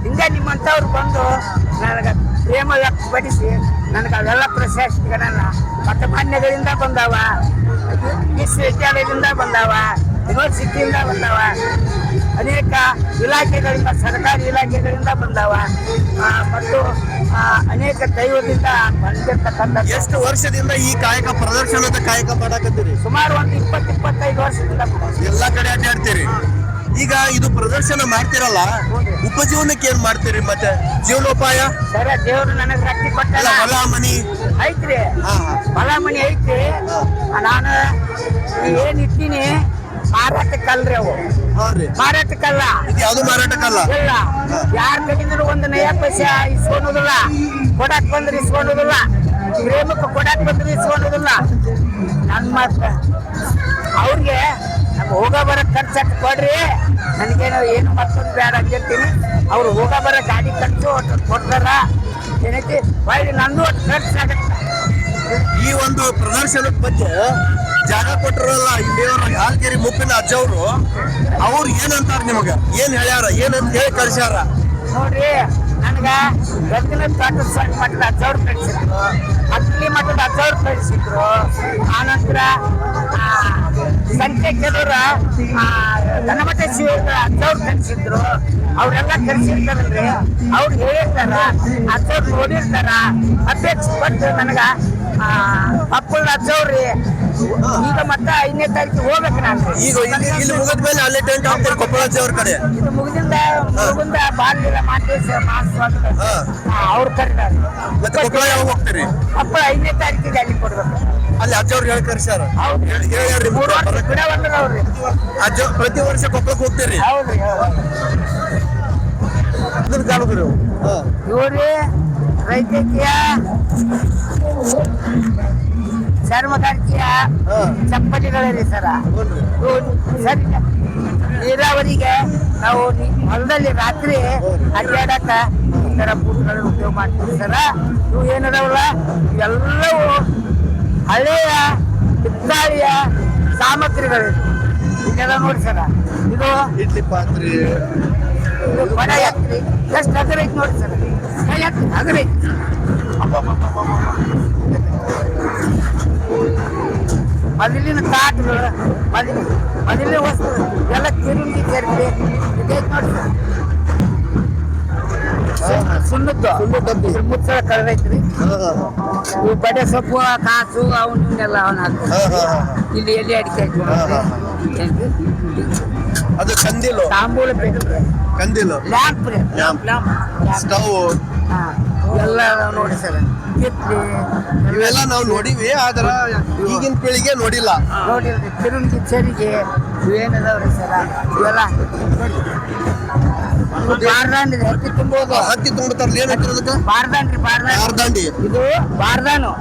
ಹಿಂಗೆ ನಿಮ್ಮಂಥವ್ರು ಬಂದು ನನಗೆ ಪ್ರೇಮ ವ್ಯಕ್ತಪಡಿಸಿ ನನಗೆ ಅವೆಲ್ಲ ಪ್ರಶಸ್ತಿಗಳನ್ನ ಮಠಮಾನ್ಯಗಳಿಂದ ಬಂದಾವ, ವಿಶ್ವವಿದ್ಯಾಲಯದಿಂದ ಬಂದಾವ, ಯೂನಿವರ್ಸಿಟಿಯಿಂದ ಬಂದಾವ, ಅನೇಕ ಇಲಾಖೆಗಳಿಂದ, ಸರ್ಕಾರಿ ಇಲಾಖೆಗಳಿಂದ ಬಂದಾವ, ಮತ್ತು ಅನೇಕ ದೈವದಿಂದ ಬಂದಿರ್ತಕ್ಕಂಥ. ಎಷ್ಟು ವರ್ಷದಿಂದ ಈ ಕಾಯಕ ಪ್ರದರ್ಶನದ ಕಾಯಕ ಮಾಡಕತ್ತೀರಿ? ಸುಮಾರು ಒಂದು 20-25 ವರ್ಷದಿಂದ ಎಲ್ಲ ಕಡೆ ಅಡ್ಡಾಡ್ತೀರಿ. ಈಗ ಇದು ಪ್ರದರ್ಶನ ಮಾಡ್ತಿರಲ್ಲ, ಉಪಜೀವನಕ್ಕೆ ಏನ್ ಮಾಡ್ತೀರಿ? ಮತ್ತೆ ಜೀವನೋಪಾಯ? ಸರ ದೇವ್ರು ನನಗೆ ರಕ್ಷೆ ಕೊಟ್ಟಲ್ಲ, ಹೊಲ ಮನಿ ಐತ್ರಿ, ಹೊಲ ಮನಿ ಐತಿ. ನಾನು ಏನ್ ಇಟ್ಟಿನಿ ಮಾರಾಟಕ್ಕಲ್ರಿ, ಅವು ಮಾರಾಟಕ್ಕಲ್ಲ. ಯಾವ್ದು ಮಾರಾಟಕ್ಕಲ್ಲ? ಇಲ್ಲ, ಯಾರ ಕಡೆಯಿಂದ ಒಂದು ನಯ ಪೈಸೆ ಇಸ್ಕೊಳೋದಿಲ್ಲ, ಕೊಡಕ್ ಬಂದ್ರೆ ಇಸ್ಕೊಳೋದಿಲ್ಲ, ಪ್ರೇಮಕ್ಕೆ ಕೊಡಕ್ ಬಂದ್ರೆ ಇಸ್ಕೊಳೋದಿಲ್ಲ. ನನ್ನ ಮಾತ್ರ ಅವ್ರಿಗೆ ನಮ್ಮ ಹೋಗ ಬರೋ ಖರ್ಚು ಕೊಡ್ರಿ, ನನಗೇನೋ ಏನು ಮತ್ತೊಂದು ಬೇಡ ಅಂತಿರ್ತೀನಿ. ಅವ್ರು ಹೋಗ ಬರೋ ಗಾಡಿ ಖರ್ಚು ಕೊಡ್ತಾರ, ಏನೈತಿ ಹೊಳ್ಳಿ ನಂದು ಒಟ್ಟು ಖರ್ಚು ಆಗತ್ತೆ. ಈ ಒಂದು ಪ್ರದರ್ಶನದ ಬಗ್ಗೆ ಜಾಗ ಕೊಟ್ಟರಲ್ಲ ಇಲ್ಲಿಯವರು ಹಾಲ್ಕೆರೆ ಮುಪ್ಪಿನ ಅಜ್ಜವರು, ಅವ್ರು ಏನಂತಾರ ನಿಮಗ? ಏನ್ ಹೇಳ್ಯಾರ? ಏನಂತ ಹೇಳಿ ಕಳ್ಸ್ಯಾರ? ನೋಡ್ರಿ, ನನಗ ಗದಗಿನ ತೋಟದ ಮಠದ 10,000 ಕಳಿಸಿದ್ರು, ಹತ್ತಲಿ ಮಠದ 10,000 ಕಳಿಸಿದ್ರು. ಆನಂತರ ಸಂತೆ ಕೆಲವ್ರ ಧನಮಠ ಶಿವರ ಅಜ್ಜವ್ರು ಕಲಿಸಿದ್ರು. ಅವ್ರೆಲ್ಲ ಕಲಿಸಿರ್ತಾರಲ್ರಿ, ಅವ್ರು ಹೇಳಿರ್ತಾರ, ಅಜ್ಜವ್ರು ನೋಡಿರ್ತಾರ. ಅಪೇಕ್ಷೆ ಪಟ್ಟು ನನಗ ಅಪ್ಪಳ ಅಜ್ಜವ್ರಿ ಈಗ ಮತ್ತೆ 5ನೇ ತಾರೀಕಿಗೆ ಹೋಗ್ಬೇಕು ನಾನು. ಈಗ ಇಲ್ಲಿ ಮುಗಿದ ಮೇಲೆ ಅಲ್ಲೇ ಟೆಂಟ್ ಹಾಕ್ತಾರೆ ಕೊಪ್ಪಳಜ್ಜಿ ಅವ್ರ ಕಡೆ. ಇದು ಮುಗಿದಿಂದ ಬಾಲ್ಯ ಮಾತೇಶ ಅವ್ರು ಕರೀತಾರೆ. ಮತ್ತೆ ಕೊಪ್ಪಳ ಯಾವಾಗ ಹೋಗ್ತೀರಿ? ಅಪ್ಪ 5ನೇ ತಾರೀಕಿಗೆ ಅಲ್ಲಿ ಕೊಡ್ಬೇಕು. ಅಲ್ಲಿ ಅಜ್ಜವ್ರು ಹೇಳಿ ಕರ್ಸ್ಯಾರ. ಹೇಳ್ರಿ 3 ವರ್ಷ ಗಿಡ ಬಂದ್ರಿ. ಅಜ್ಜ ಪ್ರತಿ ವರ್ಷ ಕೊಪ್ಪಳಕ್ಕೆ ಹೋಗ್ತೀರಿ? ಹೌದ್ರಿ. ಇದನ್ನ ಕಾಣುದ್ರಿ ಇವ್ರಿ ರೈತಕೀಯ ಚರ್ಮಗಾರಿಕೆಯ ಚಪ್ಪಲಿಗಳಿರಿ ಸರ. ಸರಿ, ನೀರಾವರಿಗೆ ನಾವು ಹೊಲದಲ್ಲಿ ರಾತ್ರಿ ಅಡ್ಡಾಡಕ ಈ ಥರ ಬೂಟ್ಗಳನ್ನು ಉಪಯೋಗ ಮಾಡ್ತೀವಿ ಸರ. ಇವು ಏನದಾವಲ್ಲ ಇವೆಲ್ಲವೂ ಹಳೆಯ ಹಿತ್ತಾಳಿಯ ಸಾಮಗ್ರಿಗಳಿವೆ. ಇದೆಲ್ಲ ನೋಡಿ ಸರ. ಇದು ಇಡ್ಲಿ ಪಾತ್ರೆ ಬಡ ಎತ್ರಿ ಎಷ್ಟು ಹಗರ ಐತಿ ನೋಡಿ ಸರ್. ಹಗರ ಐತಿ. ಮೊದಲಿನ ತಾಟ್ಗಳು, ಮೊದಲಿನ ವಸ್ತು ಎಲ್ಲ ತಿರುಗಿ ಸೇರಿದೆ. ಇದೈತಿ ನೋಡಿ ಸರ್. ಸುಣ್ಣದ್ದು ಮುಚ್ಚಳ ಕಳೆದೈತ್ರಿ. ಇವು ಬಡೆ ಸೊಪ್ಪು, ಕಾಸು ಅವನ್ನೆಲ್ಲ ಅವನ್ನ ಹಾಕ್ತಾರೆ. ಇಲ್ಲಿ ಎಲ್ಲಿ ಅಡಿಕೆ ಹಾಕಿ ಅದು ಕಂದಿಲು, ತಾಂಬೂಲ ಬೇಕು, ಕಂದಿಲು, ಲ್ಯಾಂಪ್ ರೀ, ಸ್ಟವ್ ಎಲ್ಲ ನೋಡಿ ಸರ್. ಕಿತ್ಲಿ ಇವೆಲ್ಲ ನಾವು ನೋಡಿವಿ, ಆದ್ರ ಈಗಿನ ಪೀಳಿಗೆ ನೋಡಿಲ್ಲ. ನೋಡಿಲ್ರಿ. ತಿರುಗಿ ಚರಿಗೆ ಇವೇನದಾವ್ರಿ ಸರ. ಇವೆಲ್ಲ ಬಾರ್ದಾಂಡಿ ಹತ್ತಿ ತುಂಬೋದು. ಹತ್ತಿ ತುಂಬತಾರಲ್ಲ, ಏನ್ ಹಾಕಿರೋದಕ್ಕ? ಬಾರ್ದಾಂಡ್ರಿ, ಬಾರ್ದಾಂಡಿ. ಇದು ಬಾರ್ದಾನು.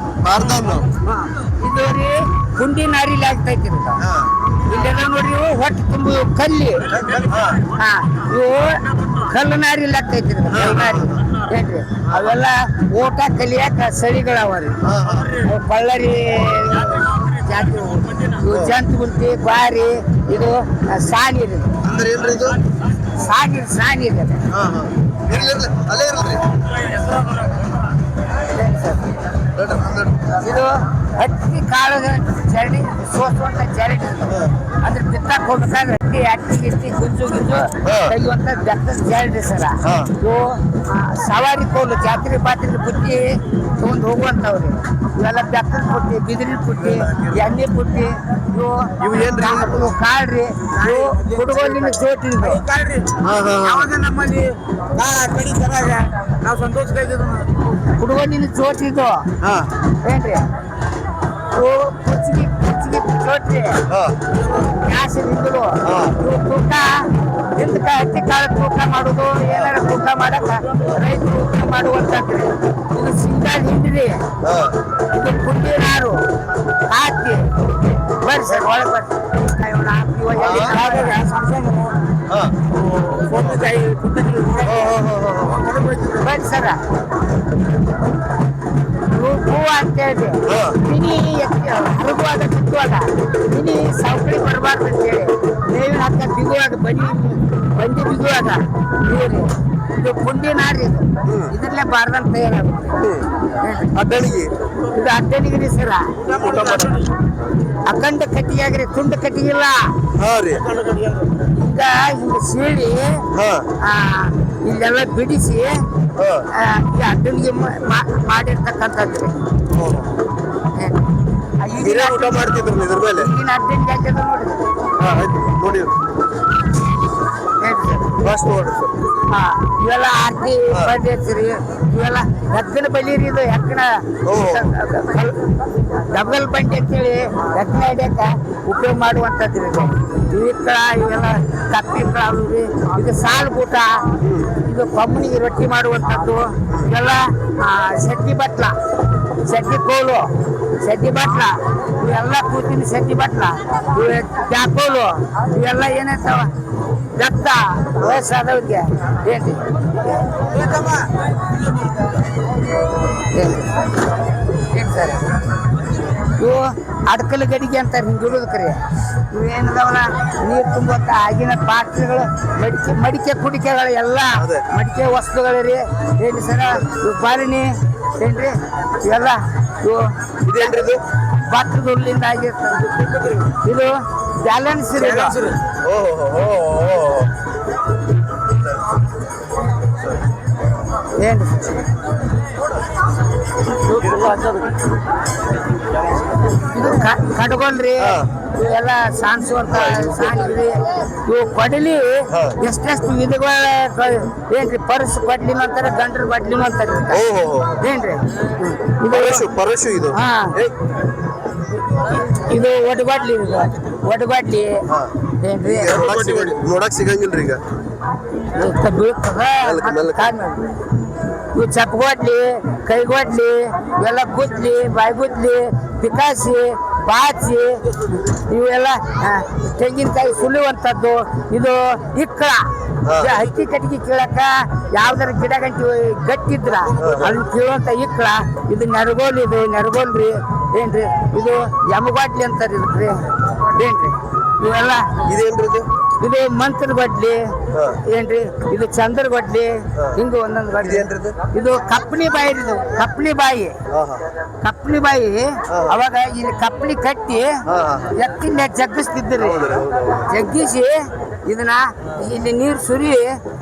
ಇದು ರೀ ಕುಂಡಿ ನಾರಿಲಿ ಆಗ್ತೈತಿ. ಇಲ್ಲೆಲ್ಲ ನೋಡ್ರಿ ಇವು ಹೊಟ್ಟೆ ತುಂಬು ಕಲ್ಲಿ. ಇವು ಕಲ್ಲು ನಾರಿಲಿ ಆಗ್ತೈತಿ. ನಾರಿ ಏನ್ರಿ ಅವೆಲ್ಲ ಊಟ ಕಲಿಯಾಕ ಸಳಿಗಳವರಿ. ಬಳ್ಳಾರಿ ಜಾತಿ ಜಂತುಗುಂತಿ ಬಾರಿ. ಇದು ಸಾನಿರಿ. ಅಂದ್ರೆ ಏನ್ರಿ ಇದು? ಸಾನಿರಿ ಅದು. ಅಲ್ಲೇ ಇರಲ್ರಿ. ಇದು ಹತ್ತಿ ಕಾಳದ ಜರಡಿ ಸೋಸುವಂತ ಜರಡಿ. ಅದ್ರ ಬಿತ್ತಾಕ್ ಹೋಗ್ಬೇಕಾದ್ರೆ ಹತ್ತಿ ಗಿತ್ತಿ ಗುಂಜು ತೆಗಿಯುವಂತ ಬೆತ್ತದ ಜರಡಿ ಸರ. ಇವು ಸವಾರಿ ಕೋಲು ಜಾತ್ರೆ ಪಾತ್ರೆ ಪುಟ್ಟಿ ತಗೊಂಡು ಹೋಗುವಂತವ್ರಿ. ಇವೆಲ್ಲ ಬೆತ್ತದ ಪುಟ್ಟಿ, ಬಿದಿರಿನ ಪುಟ್ಟಿ, ಎಣ್ಣೆ ಪುಟ್ಟಿ. ಇವು ಕಾಳ್ರಿ. ಇವು ಕುಡುಗೋಲಿನ ಚೋಟಿ. ಯಾವಾಗ ನಮ್ಮಲ್ಲಿ ಕಡಿ ತರಾಗ ನಾವು ಸಂತೋಷ ಕುಡುಗೋಲಿನ ಚೋಟಿದ್ದು ಏನ್ರಿ? ಇವು ಕುಚ್ಚಿಗೆ ಚೋಟ್ರಿ. ಗ್ಯಾಸ್ ನಿಂದಲು. ಇವು ತೂಕ ಹಿಂದಕ್ಕೆ ಹತ್ತಿ ಕಾಳು ತೂಕ ಮಾಡೋದು, ಏನಾರ ತೂಕ ಮಾಡಕ ರೈತರು ತೂಕ ಮಾಡುವಂತದ್ರಿ. ಇದು ಸಿಂಗಾಳ ಹಿಂಡ್ರಿ. ಇದು ಕುಂಡಿ ನಾರು ಹಾಕಿ ಬರ್ರಿ ಸರ್ ಒಳಗೆ ಬರ್ರಿ. ಬರ್ರಿ ಸರ. ಹೂವು ಅಂತ ಹೇಳಿದೆ ಮಿನಿ ಹರಗುವಾಗ ಬಿತ್ತುವಾಗ ಮಿನಿ ಸೌಕಳಿ ಬರಬಾರ್ದು ಅಂತೇಳಿ ಮೇವಿನ ಹಕ್ಕ ಬಿಗುವಾಗ ಬಂಡಿ ಬಿಗುವಾಗ ನೀರು. ಇದು ಕುಂಡಿ ನಾರಿ. ಇದು ಇದ್ರಲ್ಲೇ ಬಾರ್ದಂತ ತಯಾರಾಗುತ್ತೆ ಅಡ್ಡಣಿಗೆ. ಇದು ಅಡ್ಡಣಿಗೆ ರೀ ಸರ. ಅಖಂಡ ಕಟ್ಟಿಗೆ ಆಗ್ರಿ, ತುಂಡ ಕಟ್ಟಿಗಿಲ್ಲ. ಈಗ ಹಿಂಗ ಸೀಳಿ ಇಲ್ಲೆಲ್ಲ ಬಿಡಿಸಿ ಈ ಅಡ್ಡಣಿಗೆ ಮಾಡಿರ್ತಕ್ಕಂಥದ್ರಿ. ಊಟ ಮಾಡ್ತಿದ್ರು ಇದ್ರ ಮೇಲೆ. ಈಗಿನ ಅಡ್ಡಣಿಗೆ ಹಾಕಿದ ನೋಡಿ ಇವೆಲ್ಲ ಆರ್ತಿ ಬಂದಿರ್ತೀರಿ. ಇವೆಲ್ಲ ಎಕ್ಕನ ಬಲಿ ರೀ. ಇದು ಎಕ್ಕನ ಡಬಲ್ ಬಂಡಿ ಅಂತೇಳಿ ಎಕ್ಕನ ಹಿಡಿಯಕ ಉಪಯೋಗ ಮಾಡುವಂಥದ್ದು ಇದು. ಇವಿಕ್ಕ ಇವೆಲ್ಲ ಕಪ್ಪಿ ಕಾಳು ರೀ. ಇದು ಸಾಲು ಬೂಟ. ಇದು ಕೊಮ್ಮನಿಗೆ ರೊಟ್ಟಿ ಮಾಡುವಂಥದ್ದು. ಇವೆಲ್ಲ ಸಡ್ಡಿ ಬಟ್ಲ, ಸಡ್ಡಿ ಕೋಲು, ಸಡ್ಡಿ ಬಟ್ಲ. ಇವೆಲ್ಲ ಕೂತಿನ ಸಡ್ಡಿ ಬಟ್ಲ. ಇವೆ ಚಾಕೋಲು. ಇವೆಲ್ಲ ಏನಂತಾವ ದತ್ತ ವಯಸ್ಸಾದವ್ರಿಗೆ ಏನ್ರಿ ಏನ್ ಸರ್. ಇವು ಅಡ್ಕಲ್ ಗಡಿಗೆ ಅಂತಾರೆ ಹಿಂದುಳಿದಕ್ರಿ. ಇವೇನದವಲ್ಲ ನೀರು ತುಂಬುವಂತ ಆಗಿನ ಪಾತ್ರೆಗಳು, ಮಡಿಕೆ ಕುಡಿಕೆಗಳು ಎಲ್ಲ ಮಡಿಕೆ ವಸ್ತುಗಳು ರೀ. ಏನ್ರಿ ಸರ. ಇವು ಬಾರಿಣಿ ಏನ್ರಿ ಇವೆಲ್ಲ ಇವು ಇದೇನ್ರಿ ಇದು ಭತ್ತದ ಹುಲ್ಲಿಂದ ಆಗಿರ್ತದೆ ಇದು ಬ್ಯಾಲೆನ್ಸ್ ರೀ ಇದು. ಓಹೋ ಏನು ಇದು ಕಟ್ಕೊಳ್ರಿ ಇವೆಲ್ಲ ಸಾಣಿಸುವಂತ ಸಾಣಿಗ್ರಿ ಇವು ಕೊಡಲಿ ಎಷ್ಟೆಷ್ಟು ವಿಧಗಳ ಏನ್ರಿ ಪರಸು ಕೊಡ್ಲಿನ ಅಂತಾರೆ ಗಂಡ್ರ ಕೊಡ್ಲಿನ ಅಂತಾರೆ ಓಹೋ ಏನ್ರಿ ಪರಶು ಇದು ಹಾ ಇದು ಒಡಗಡ್ಲಿ ಇದು ಒಡಗಡ್ಲಿ ಏನ್ರಿ ನೋಡಕ್ ಸಿಗಂಗಿಲ್ರಿ ಈಗ ಇವು ಚಪ್ಪಗೊಡ್ಲಿ ಕೈಗೊಡ್ಲಿ ಇವೆಲ್ಲ ಗುದ್ಲಿ ಬಾಯ್ಗುದ್ಲಿ ಪಿಕಾಸಿ ಬಾಚಿ ಇವೆಲ್ಲ ತೆಂಗಿನಕಾಯಿ ಸುಲಿಯುವಂಥದ್ದು ಇದು ಇಕ್ಕಳ ಹಕ್ಕಿ ಕಟ್ಟಿಗೆ ಕೀಳಕ್ಕ ಯಾವ್ದಾರ ಗಿಡ ಗಟ್ಟಿದ್ರ ಅದನ್ನ ಕೀಳುವಂತ ಇಕ್ಕಳ ಇದು ನೆರಗೋಲ್ ಇದು ನೆರಗೋಲ್ರಿ ಏನ್ರಿ ಇದು ಯಮಗೊಡ್ಲಿ ಅಂತಾರ ಇದಕ್ರಿ ಏನ್ರಿ ಇವೆಲ್ಲ ಇದೇನ್ರಿ ಇದು ಇದು ಮಂತ್ರ ಗೊಡ್ಲಿ ಏನ್ರಿ ಇದು ಚಂದ್ರ ಗೊಡ್ಲಿ ಹಿಂಗ ಒಂದೊಂದು ಗೊಡ್ಲಿ ಇದು ಕಪ್ಪಣಿ ಬಾಯಿ ಇದು ಕಪ್ಪಣಿ ಬಾಯಿ ಕಪ್ಪಣಿ ಬಾಯಿ ಅವಾಗ ಇಲ್ಲಿ ಕಪ್ಪಣಿ ಕಟ್ಟಿ ಎತ್ತಿನ ಜಗ್ಗಿಸ್ತಿದ್ರಿ ಜಗ್ಗಿಸಿ ಇದನ್ನ ಇಲ್ಲಿ ನೀರು ಸುರಿ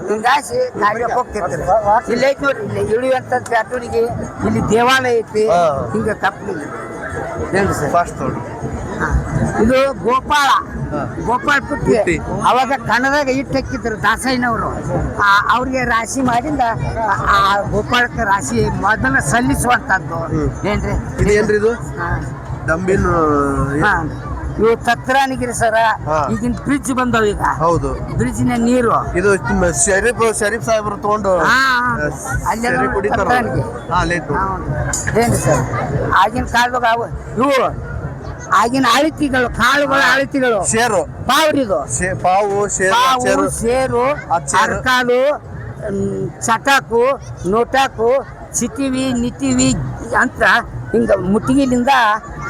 ಹಿಂಗಾಸಿ ಕಾರ್ಯಕ್ಕೆ ಹೋಗ್ತಿರ್ತಾರೆ ಇಲ್ಲಿ ಐತಿ ನೋಡ್ರಿ ಇಲ್ಲಿ ಇಳಿಯುವಂತ ಪ್ಯಾಟೂರಿಗೆ ಇಲ್ಲಿ ದೇವಾಲಯ ಐತಿ ಹಿಂಗ ಕಪ್ಪಣಿ ಏನ್ರಿ ಸರ್ ಇದು ಗೋಪಾಳ ಗೋಪಾಳ ಪುಟ್ಟಿ ಅವಾಗ ಕನ್ನಡದಾಗ ಇಟ್ಟು ಹಾಕಿದ್ರು ದಾಸಯ್ಯನವರು ಅವ್ರಿಗೆ ರಾಶಿ ಮಾಡಿಂದ ಆ ಗೋಪಾಳಕ್ಕೆ ರಾಶಿ ಮೊದಲ ಸಲ್ಲಿಸುವಂತದ್ದು ಏನ್ರಿ ಇದೇನ್ರಿ ಇದು ಡಂಬಿನ ಇವು ತತ್ರಾನಿಗಿರಿ ಸರ ಈಗಿನ ಬ್ರಿಡ್ಜ್ ಬಂದವ ಈಗ ಹೌದು ಬ್ರಿಡ್ಜಿನ ನೀರು ಇದು ಶರೀಫ್ ಸಾಹೇಬ್ರು ತಗೊಂಡು ಏನ್ರಿ ಸರ್ ಆಗಿನ ಕಾಲದಾಗ ಇವು ಆಗಿನ ಆಳಿತಿಗಳು ಕಾಳುಗಳ ಆಳಿತಿಗಳು ಶೇರು ಪಾವ್ರಿದು ಪಾವು ಪಾವು ಸೇರು ಅರ್ಕಾಲು ಚಟಾಕು ನೋಟಾಕು ಚಿಟಿವಿ ನಿಟಿವಿ ಅಂತ ಹಿಂಗ ಮುಟ್ಟಿಗೆಲಿಂದ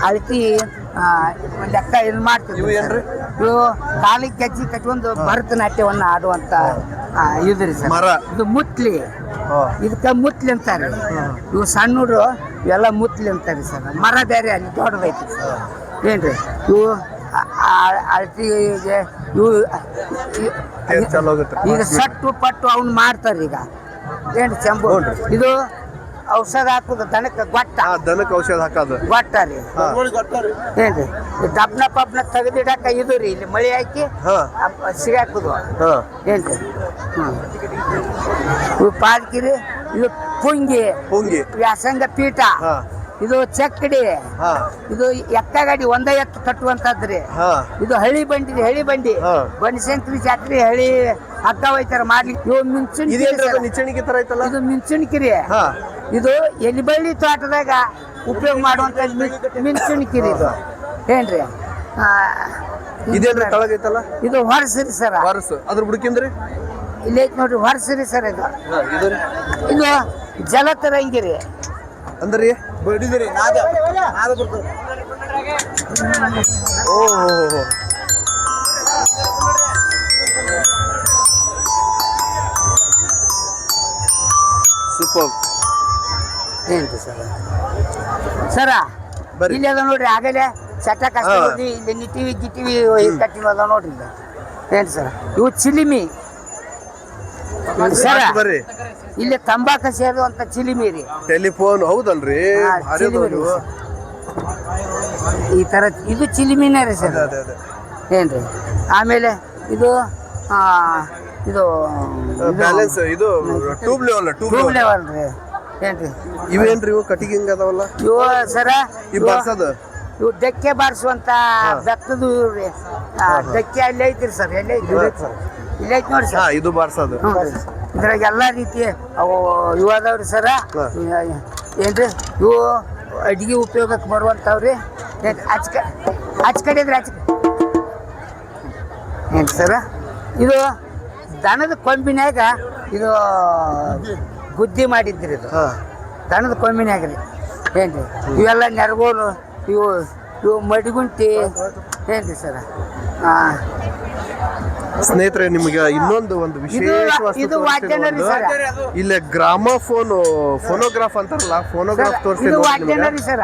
ಅಳತಿ ಲೆಕ್ಕ ಇದು ಮಾಡ್ತಿದ್ವಿ ಇವು ಕಾಲಿಗೆ ಕಚ್ಚಿ ಕಟ್ಕೊಂಡು ಭರತನಾಟ್ಯವನ್ನ ಆಡುವಂತ ಇದ್ರಿ ಸರ್ ಇದು ಮುಟ್ಲಿ ಇದಕ್ಕ ಮುಟ್ಲಿ ಅಂತಾರೆ ಇವು ಸಣ್ಣ ಹುಡುಗರು ಇವೆಲ್ಲ ಮುಟ್ಲಿ ಅಂತಾರೆ ಸರ್ ಮರ ಬೇರೆ ಅಲ್ಲಿ ದೊಡ್ಡದೈತಿ ಸರ್ ಏನ್ರಿ ಇವು ಅಳತಿಗೆ ಇವು ಈಗ ಸಟ್ಟು ಪಟ್ಟು ಅವ್ನು ಮಾಡ್ತಾರೆ ಈಗ ಏನ್ರಿ ಚೆಂಬು ಇದು ಔಷಧ ಹಾಕುದು ದನಕ್ಕೆ ದನಕ್ಕೆ ಔಷಧ ಹಾಕೋದು ಗೊಟ್ಟ ರೀ ಏನ್ರಿ ದಬ್ನ ಪಬ್ನ ತೆಗೆದಿಡಕ ಇದು ರೀ ಇಲ್ಲಿ ಮಳೆ ಹಾಕಿ ಸಿಗಾಕುದು ಏನ್ರಿ ಇವು ಪಾಲ್ಕಿರಿ ಇದು ಪುಂಗಿ ವ್ಯಾಸಂಗ ಪೀಠ ಇದು ಚಕ್ಕಡಿ ಇದು ಎಕ್ಕ ಗಾಡಿ ಒಂದ ಎತ್ತು ಕಟ್ಟುವಂತದ್ರಿ ಇದು ಹಳಿ ಬಂಡಿ ಬನಶಂಕರಿ ಜಾತ್ರೆ ಹಳಿ ಹಗ್ಗ ಹೋಯ್ತಾರ ಮಾಡ್ಲಿಕ್ಕೆ ಇವು ನಿಚ್ಚಣಿಕೆ ತರ ಐತಲ್ಲ ಇದು ಮಿಂಚುಣಿಕಿರಿ ಇದು ಎಲಿಬಳ್ಳಿ ತೋಟದಾಗ ಉಪಯೋಗ ಮಾಡುವಂತ ಮಿಂಚುಣಿಕಿರಿ ಇದು ಏನ್ರಿ ಇದೇನ್ರಿ ತಳಗೈತಲ್ಲ ಇದು ಹೊರಸ್ರಿ ಸರ್ ಹೊರಸು ಅದ್ರ ಬುಡಕಿಂದ್ರಿ ಇಲ್ಲಿ ಐತಿ ನೋಡ್ರಿ ಹೊರಸ್ರಿ ಸರ್ ಇದು ಇದು ಜಲತರಂಗಿರಿ ಅಂದ್ರಿ ಬಡಿದ್ರಿ ಓಹೋ ಸೂಪರ್ ಏನ್ರಿ ಸರ ಇಲ್ಲಿ ಅದ ನೋಡ್ರಿ ಆಗಲೇ ಚಟ ಕಷ್ಟ ಇಲ್ಲಿ ನಿಟಿವಿ ಗಿಟಿವಿ ಕಟ್ಟಿನ ಅದ ನೋಡ್ರಿ ಏನ್ರಿ ಸರ್ ಇವು ಚಿಲಿಮಿ ಸರ ಇಲ್ಲಿ ತಂಬಾಕ ಸೇರುವಂತ ಚಿಲಿಮಿ ರೀ ಟೆಲಿಫೋನ್ ಹೌದಲ್ರಿ ಈ ತರ ಇದು ಚಿಲಿಮಿನೇ ರೀ ಸರ್ ಏನ್ರಿ ಆಮೇಲೆ ಇದು ಇದು ಬ್ಯಾಲೆನ್ಸ್ ಇದು ಟ್ಯೂಬ್ ಲೆವೆಲ್ ರೀ ಏನ್ರಿ ಇವೇನ್ರಿ ಇವು ಕಟಿಂಗ್ ಹಿಂಗ ಅದಾವಲ್ಲ ಇವು ಸರ ಇವು ಡೆಕ್ಕೆ ಬಾರಿಸುವಂತ ಬೆತ್ತದು ಡೆಕ್ಕೆ ಅಲ್ಲೇ ಐತ್ರಿ ಸರ್ ಎಲ್ಲೇ ಐತಿ ಇಲ್ಲೇ ಐತಿ ನೋಡಿ ಸರ್ ಇದು ಬಾರ್ಸೋದು ಇದ್ರಾಗ ಎಲ್ಲಾ ರೀತಿ ಅವು ಇವು ಅದಾವ್ರಿ ಸರ ಏನ್ರಿ ಇವು ಅಡಿಗೆ ಉಪಯೋಗಕ್ಕೆ ಬರುವಂಥವ್ರಿ ಆಚ ಕಡೆ ಇದ್ರೆ ಏನ್ರಿ ಸರ ಇದು ದನದ ಕೊಂಬಿನ್ಯಾಗ ಇದು ಗುದ್ದಿ ಮಾಡಿದ್ರಿ ಇದು ದನದ ಕೊಂಬಿನ್ಯಾಗ ರೀ ಏನ್ರಿ ಇವೆಲ್ಲ ನೆರಗೋಲು ಇವು ಮಡಿಗುಂಟಿ ಏನ್ರಿ ಸರ ಸ್ನೇಹಿತರೆ ನಿಮಗೆ ಇನ್ನೊಂದು ಒಂದು ವಿಶೇಷ ವಸ್ತು ಇದು ವಾದ್ಯನರಿ ತೋರಿಸ್ತೀನಿ ಸರ್. ಒಂದು. ಇಲ್ಲೇ ಗ್ರಾಮಫೋನ್ ಫೋನೋಗ್ರಾಫ್ ಅಂತಾರಲ್ಲ ಫೋನೋಗ್ರಾಫ್ ಇದು ತೋರಿಸ್ತೀನಿ ವಾದ್ಯನರಿ ಸರ.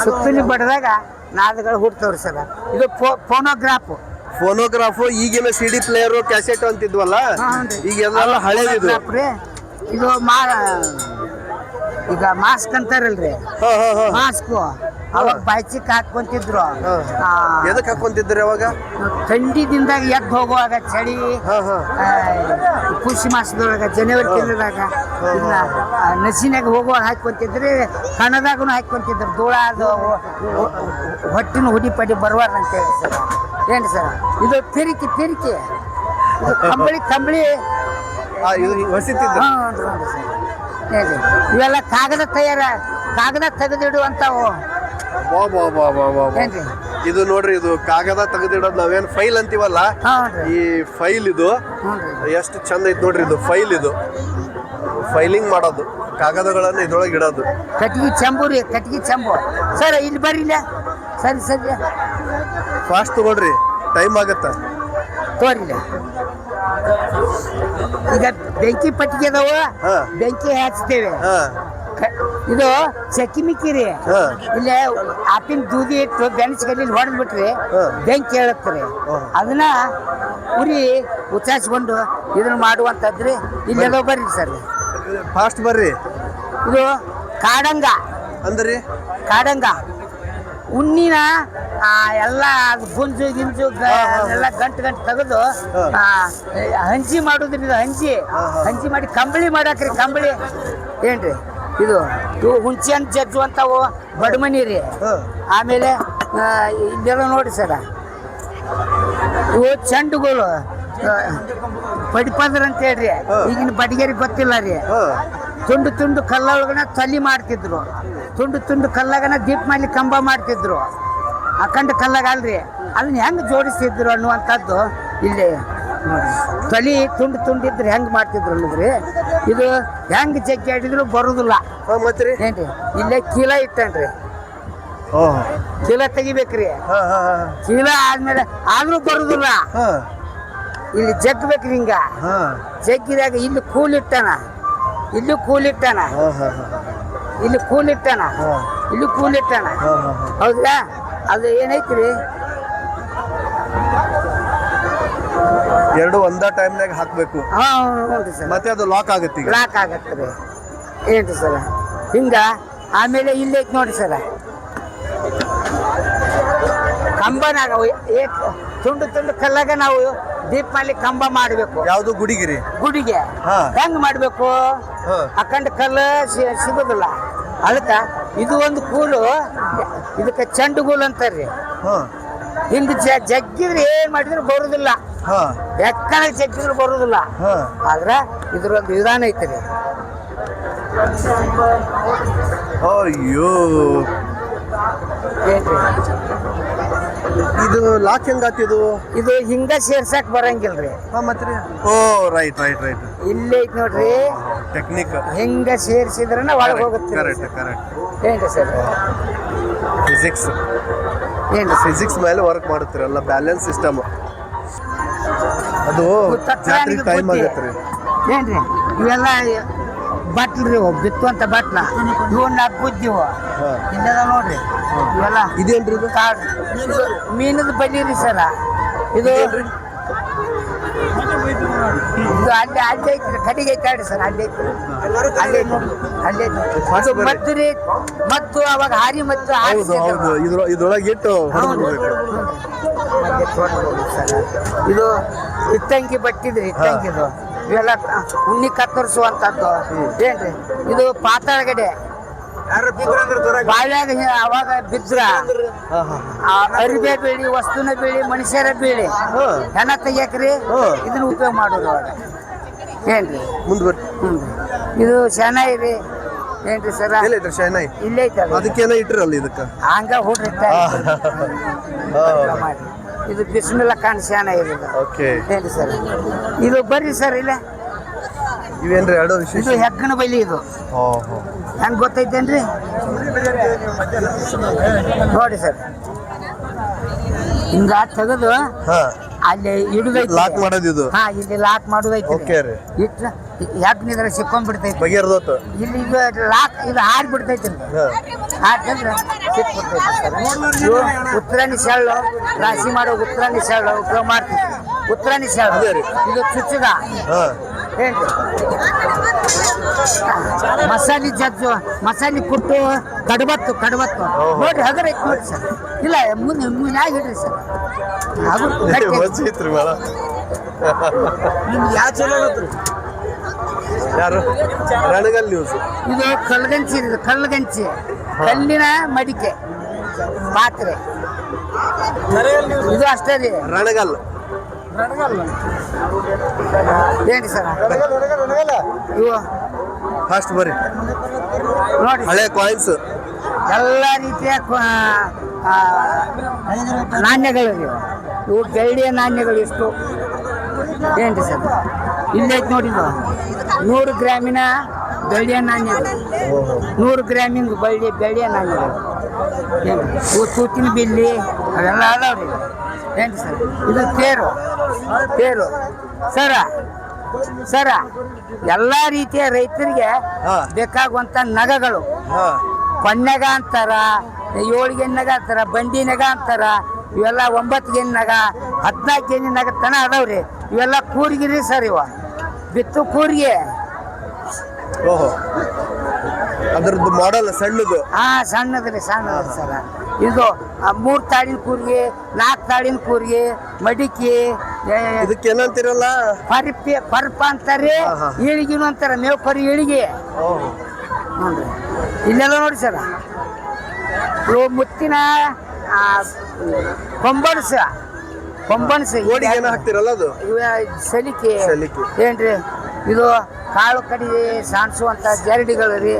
ಸುತ್ತಲಿ ಬಡದಾಗ ನಾದಗಳು ಹುಡ್ತವ್ರಿ ಸರ್. ಇದು ಫೋನೋಗ್ರಾಫ್. ಫೋನೋಗ್ರಾಫ್ ಈಗಿನ ಸಿಡಿ ಪ್ಲೇಯರ್ ಕ್ಯಾಸೆಟ್ ಅಂತಿದ್ವಲ್ಲ ಈಗ ಎಲ್ಲ ಹಳೇದಿದು. ಫೋನೋಗ್ರಾಫ್ ರೀ. ಇದು ಈಗ ಮಾಸ್ಕ್ ಅಂತಾರಲ್ರಿ, ಹಾ ಹಾ ಹಾ ಮಾಸ್ಕ್ ಅವಾಗ ಬಾಯ್ಚಿಕ್ ಹಾಕೊಂತಿದ್ರು. ಎದಕ್ ಹಾಕೊಂತಿದ್ರಿ ಅವಾಗ? ಥಂಡಿದಿಂದಾಗ ಎದ್ದು ಹೋಗುವಾಗ ಚಳಿ, ಹಾ ಹಾ ಪುಷಿ ಮಾಸದೊಳಗ ಜನವರಿ ತಿಂಗಳದಾಗ ಇದನ್ನ ನಸಿನಾಗ ಹೋಗುವಾಗ ಹಾಕೊಂತಿದ್ರಿ. ಕಣದಾಗೂ ಹಾಕೊಂತಿದ್ರು. ಧೂಳ ಅದು ಹೊಟ್ಟಿನ ಹುಡಿ ಪಡಿ ಬರುವಾರ ಅಂತ ಹೇಳಿ ಸರ್. ಏನು ಸರ್ ಇದು ಪಿರಿಕಿ ಪಿರಿಕಿ, ಇದು ಕಂಬಳಿ ಇದು ಹೊಸಿತಿದ್ರು. ಹೇಳಿ ಇವೆಲ್ಲ ಕಾಗದ ತೆಗೆದಿಡುವಂತಾವು. ವಾ ವಾ ವಾ ವಾ ವಾ ವಾ. ಏನ್ರಿ? ಇದು ನೋಡ್ರಿ, ಇದು ಕಾಗದ ತೆಗೆದಿಡೋದು ನಾವೇನ್ ಫೈಲ್ ಅಂತೀವಲ್ಲ, ಹೌದ್ರಿ. ಈ ಫೈಲ್ ಇದು ಹ್ಞೂ ಎಷ್ಟು ಚಂದ ಐತಿ ನೋಡ್ರಿ. ಇದು ಫೈಲ್, ಇದು ಫೈಲಿಂಗ್ ಮಾಡೋದು, ಕಾಗದಗಳನ್ನು ಇದ್ರೊಳಗೆ ಇಡೋದು. ಕಟ್ಗಿ ಚಂಬು ರೀ, ಕಟ್ಗಿ ಚಂಬು ಸರ್. ಇಲ್ಲಿ ಬರ್ರಿಲ್ಲ ಸರಿ ಸರಿ ಫಾಸ್ಟ್ ತಗೊಳ್ರಿ, ಟೈಮ್ ಆಗತ್ತ. ತೋರಿಲ್ಲ. ಈಗ ಬೆಂಕಿ ಪಟ್ಟಿಗೆ ಅದಾವ, ಹಾ. ಬೆಂಕಿ ಹಚ್ತೇವೆ. ಹಾ ಇದು ಚಕ್ಕಿಮಿಕ್ಕಿ ರೀ. ಹಾ. ಇಲ್ಲೇ ಆಪಿನ ದೂದಿ ಇಟ್ಟು ಬೆಣಸ್ಕಲ್ಲಿ ಹೊಡೆದ್ ಬಿಟ್ರಿ ಹಾ. ಬೆಂಕಿ ಹೇಳತ್ರಿ. ಅದನ್ನ ಉರಿ ಉಚ್ಚಾರಿಸ್ಕೊಂಡು ಇದನ್ನ ಮಾಡುವಂತದ್ರಿ. ಇಲ್ಲೆಲ್ಲ ಬರ್ರಿ ಸರ್. ಫಾಸ್ಟ್ ಬರ್ರಿ. ಇದು ಕಾಡಂಗ ಅಂದ್ರಿ ಕಾಡಂಗ ಉಣ್ಣಿನ ಎಲ್ಲ ಗುಂಜು ಗಿಂಜು ಎಲ್ಲ ಗಂಟು ತೆಗೆದು ಹಂಚಿ ಮಾಡುದ್ರಿ. ಇದು ಹಂಚಿ ಮಾಡಿ ಕಂಬಳಿ ಮಾಡಾಕ್ರಿ. ಕಂಬಳಿ ಏನ್ರಿ ಇದು ಹುಂಚಿ ಅಂತ ಜಜ್ಜುವಂತಾವು ಬಡಮನಿ ರೀ. ಆಮೇಲೆ ಇದೆಲ್ಲ ನೋಡಿ ಸರ, ಇವು ಚೆಂಡುಗಳು ಪಡಿಪದ್ರ ಅಂತ ಹೇಳ್ರಿ. ಈಗಿನ ಬಡಿಗೇರಿ ಗೊತ್ತಿಲ್ಲ ರೀ. ತುಂಡು ತುಂಡು ಕಲ್ಲೊಳಗನ ತಲಿ ಮಾಡ್ತಿದ್ರು. ತುಂಡು ಕಲ್ಲಾಗನ ದೀಪ ಮಾಡ್ಲಿ ಕಂಬ ಮಾಡ್ತಿದ್ರು. ಅಖಂಡ ಕಲ್ಲಾಗ ಅಲ್ರಿ, ಅದನ್ನ ಹೆಂಗ್ ಜೋಡಿಸ್ತಿದ್ರು ಅನ್ನುವಂಥದ್ದು ಇಲ್ಲಿ ನೋಡಿ. ತಲಿ ತುಂಡಿದ್ರೆ ಹೆಂಗ್ ಮಾಡ್ತಿದ್ರು ಅನ್ನೋದ್ರಿ. ಇದು ಹೆಂಗ್ ಜಗ್ಗಿ ಆಡಿದ್ರು ಬರುದಿಲ್ಲ. ಮತ್ರಿ ಏನ್ರಿ ಇಲ್ಲೇ ಕೀಲ ಇಟ್ಟನ್ರಿ. ಕೀಲ ತೆಗಿಬೇಕ್ರಿ. ಕೀಲ ಆದ್ಮೇಲೆ ಆದ್ರೂ ಬರುದಿಲ್ಲ. ಇಲ್ಲಿ ಜಗ್ಬೇಕ್ರಿ. ಹಿಂಗ ಜಗ್ಗಿದಾಗ ಇಲ್ಲಿ ಕೂಲಿಟ್ಟಾನ, ಇಲ್ಲೂ ಕೂಲಿಟ್ಟಾನ, ಇಲ್ಲಿ ಕೂಲಿಟ್ಟಾನ, ಇಲ್ಲಿ ಕೂಲಿಟ್ಟಾನ. ಹೌದಾ? ಅದು ಏನೈತ್ರಿ, ಎರಡು ಒಂದ ಟೈಮ್ನಾಗ ಹಾಕ್ಬೇಕು. ಹ್ಞೂ ಸರ್. ಮತ್ತೆ ಅದು ಲಾಕ್ ಆಗುತ್ತೆ. ಈಗ ಲಾಕ್ ಆಗತ್ತೆ ರೀ. ಏನ್ರಿ ಸರ ಹಿಂಗ. ಆಮೇಲೆ ಇಲ್ಲೈತಿ ನೋಡಿ ಸರ, ಕಂಬನಾಗ ತುಂಡು ಕಲ್ಲಾಗ ನಾವು ದೀಪ ಮಾಡಿ ಕಂಬ ಮಾಡ್ಬೇಕು. ಯಾವ್ದು ಗುಡಿಗಿರಿ? ಗುಡಿಗೆ ಹೆಂಗ್ ಮಾಡ್ಬೇಕು? ಅಖಂಡ ಕಲ್ಲು ಸಿಗೋದಿಲ್ಲ. ಅದಕ್ಕ ಇದು ಒಂದು ಕೂಲು, ಇದಕ್ಕೆ ಚೆಂಡುಗೂಲು ಅಂತಾರ್ರಿ. ಹಿಂಗ ಜಗ್ಗಿದ್ರೆ ಏನ್ ಮಾಡಿದ್ರು ಬರುದಿಲ್ಲ. ಎಕ್ಕನ ಜಗ್ಗಿದ್ರು ಬರುದಿಲ್ಲ. ಆದ್ರ ಇದ್ರೊಂದು ವಿಧಾನ ಐತ್ರಿ. ಅಯ್ಯೋ, ಇದು ಲಾಕ್ ಹೆಂಗಾತಿದು? ಇದು ಹಿಂಗ ಸೇರ್ಸಕ್ ಬರಂಗಿಲ್ರಿ. ಮತ್ರಿ ಓ ರೈಟ್ ರೈಟ್ ರೈಟ್. ಇಲ್ಲೇ ಐತಿ ನೋಡ್ರಿ ಟೆಕ್ನಿಕ್. ಹಿಂಗ ಸೇರ್ಸಿದ್ರನ ಒಳಗೆ ಹೋಗುತ್ತೆ. Correct correct. ಏನ್ರಿ ಸರ್? ಫಿಸಿಕ್ಸ್ ಏನ್ರಿ ಫಿಸಿಕ್ಸ್ ಮೇಲೆ ವರ್ಕ್ ಮಾಡುತ್ತೀರಿ ಎಲ್ಲ, ಬ್ಯಾಲೆನ್ಸ್ ಸಿಸ್ಟಮ್. ಅದು ಜಾತ್ರೆ ಟೈಮ್ ಆಗತ್ತೆ ರೀ. ಏನ್ರಿ ಇವೆಲ್ಲ ಬಟ್ಲ್ರಿ, ಬಿತ್ತುವಂತ ಬಟ್ಲ. ಇವನ್ನ ಬುದ್ದಿವು ಇಲ್ಲದ ನೋಡ್ರಿ. ಇವೆಲ್ಲ ಇದೇನ್ರಿ ಇದು? ಕಾಡ್ ಮೀನದ ಬಲಿ ರೀ ಸರ. ಇದು ಅಲ್ಲಿ ಐತ್ರಿ, ಕಡಿಗೆ ಐತಾಡ್ರಿ ಸರ್. ಅಲ್ಲಿ ಐತ್ರಿ, ಅಲ್ಲಿ ಮತ್ತು ರೀ. ಮತ್ತು ಅವಾಗ ಹಾರಿ ಮತ್ತು ಹೌದು ಹೌದು, ಇದ್ರೊಳಗೆ ಇಟ್ಟು ಇದು ಇತ್ತಂಗಿ ಬಟ್ಟಿದ್ರಿ. ಇತ್ತಂಗಿದು ಇವೆಲ್ಲ ಉಣ್ಣಿ ಕತ್ತರಿಸುವಂತದ್ದು. ಏನ್ರಿ ಇದು ಪಾತಾಳಗಡೆ ಬಾಳ್ಯಾಗ ಅವಾಗ ಬಿದ್ರ ಅರಿಬೆ ಬೀಳಿ, ವಸ್ತುನ ಬೀಳಿ, ಮನುಷ್ಯರ ಬೀಳಿ ಹೆಣ ತೆಗಿಯಕ್ರಿ ಇದನ್ನ ಉಪಯೋಗ ಮಾಡೋದು ಅವಾಗ. ಏನ್ರಿ ಮುಂದ್ವರ್ತಿ. ಇದು ಶೆನಾಯಿ ರೀ. ಏನ್ರಿ ಸರ? ಎಲ್ಲೈತ್ರಿ ಶೆನಾಯಿ? ಇಲ್ಲೇ ಐತಲ್ಲ. ಅದಕ್ಕೇನ ಇಟ್ರಲ್ಲ ಇದಕ್ಕ? ಹಂಗ ಹುಡ್ರಿ ಮಾಡಿ. ಇದು ಬಿಸ್ಮಿಲ್ಲಾ ಖಾನ್ ಶೆನಾಯಿ ರೀ. ಓಕೆ. ಏನ್ರಿ ಸರ್? ಇದು ಬರ್ರಿ ಸರ್ ಇಲ್ಲ ಇವೇನ್ರಿ ಎರಡು ವಿಶೇಷ? ಇದು ಹೆಗ್ಗಣ ಬೈಲಿ ಇದು ಓಹೋ, ಹೆಂಗ್ ಗೊತ್ತೈತೇನ್ರಿ ನೋಡಿ ಸರ್, ಹಿಂಗ ತೆಗೆದು ಹಾ ಅಲ್ಲಿ ಇಡುದೈತಿ. ಲಾಕ್ ಮಾಡೋದು ಇದು? ಹಾ, ಇಲ್ಲಿ ಲಾಕ್ ಮಾಡುದೈತಿ. ಓಕೆ ರೀ. ಇಟ್ರ ಹೆಗ್ಗಣ ಸಿಕ್ಕೊಂಡ್ಬಿಡ್ತೈತಿ. ಬಗೆಹರ್ದೋತು. ಇಲ್ಲಿ ಇದು ಲಾಕ್ ಇದು ಹಾಡ್ಬಿಡ್ತೈತಿ. ಹಾ ಹಾಡ್ತಂದ್ರೆ ಸಿಕ್ಬಿಡ್ತೈತಿ ಸರ್. ಇವು ಉತ್ತರಾಣಿ ಶಾಳು ರಾಶಿ ಮಾಡೋ ಉತ್ತರಾಣಿ ಶಾಳು ಉಪಯೋಗ ಮಾಡ್ತೀವಿ. ಉತ್ತರಾಣಿ ಶಾಳು ಅದೇ ರೀ. ಇದು ಚುಚ್ಚುಗ ಹಾ ಏನ್ರಿ ಮಸಾಲೆ ಜಜ್ಜು ಮಸಾಲೆ ಕುಟ್ಟು ಕಡಬತ್ತು ನೋಡ್ರಿ ಹಗರ ಐತಿ ನೋಡ್ರಿ ಸರ್. ಇಲ್ಲ ಮುಂದೆ ಮ್ಯಾಗ ಇಡ್ರಿ ಸರ್. ಮಜ್ಜಿ ಐತ್ರಿ ಮೇಳ. ಯಾವ ಚಲೋ ಯಾರು? ರಣಗಲ್ ನ್ಯೂಸ್. ಇದು ಕಲ್ಲಗಂಚಿ ಇದು ಕಲ್ಲಗಂಚಿ ಕಲ್ಲಿನ ಮಡಿಕೆ ಪಾತ್ರೆ ಇದು ಅಷ್ಟೇ ರೀ. ರಣಗಲ್ ಏನ್ರಿ ಸರ್ ಇವು ಫಾಸ್ಟ್ ಬರ್ರಿ. ನೋಡಿ ಹಳೆ ಕಾಯಿನ್ಸ್, ಎಲ್ಲ ರೀತಿಯ ನಾಣ್ಯಗಳು ಇವು. ಇವು ಬೆಳ್ಳಿಯ ನಾಣ್ಯಗಳು ಎಷ್ಟು ಏನ್ರಿ ಸರ್? ಇಲ್ಲೈತೆ ನೋಡಿ ಇದು 100 ಗ್ರಾಮಿನ ಬೆಳ್ಳಿಯ ನಾಣ್ಯಗಳು, 100 ಗ್ರಾಮಿನ ಬೆಳ್ಳಿಯ ನಾಣ್ಯಗಳು. ಏನು ಇವು ತೂತಿನ ಬಿಲ್ಲಿ ಅವೆಲ್ಲ ಅದಾವ್ರಿ. ಏನ್ರಿ ಸರ್? ಇದು ತೇರು ಸರ ಎಲ್ಲ ರೀತಿಯ ರೈತರಿಗೆ ಹಾ. ಬೇಕಾಗುವಂತ ನಗಗಳು, ಹಾ ಕೊನ್ನೆಗ ಅಂತಾರ, 7 ಗೆನ್ನಗ ಅಂತಾರ, ಬಂಡಿ ನಗ ಅಂತಾರ. ಇವೆಲ್ಲ 9 ಗೆನ್ನಗ 14 ಗೆನ್ನಗ ತನ ಅದಾವ್ರಿ. ಇವೆಲ್ಲ ಕೂರ್ಗಿರಿ ಸರ್. ಇವ ಬಿತ್ತು ಕೂರ್ಗೆ. ಓಹೋ, ಅದ್ರದ್ದು ಮಾಡೆಲ್ ಸಣ್ಣದು. ಹಾ, ಸಣ್ಣದ್ರಿ ಸರ್. ಇದು 3 ತಾಳಿನ ಕೂರ್ಗಿ, 4 ತಾಳಿನ ಕೂರ್ಗಿ, ಮಡಿಕೆ, ಇದಕ್ಕೆ ಏನಂತೀರಲ್ಲ? ಪರ್ಪ ಅಂತಾರೆ, ಈಳಿಗಿನು ಅಂತಾರ. ಮೇವು ಪರಿ ಈಳಿಗೆ ಓಹೋ, ನೋಡ್ರಿ. ಇಲ್ಲೆಲ್ಲ ನೋಡಿ ಸರ್, ಇವು ಮುತ್ತಿನ ಕೊಂಬಣಸ ಗೋಡಿಗೆ ಏನೋ ಹಾಕ್ತಿರಲ್ಲ ಅದು? ಸಲಿಕೆ ಸಲಿಕೆ. ಏನ್ರಿ ಇದು ಕಾಳು ಕಡಿ ಸಾಣಿಸುವಂತ ಜರಡಿಗಳು ರೀ.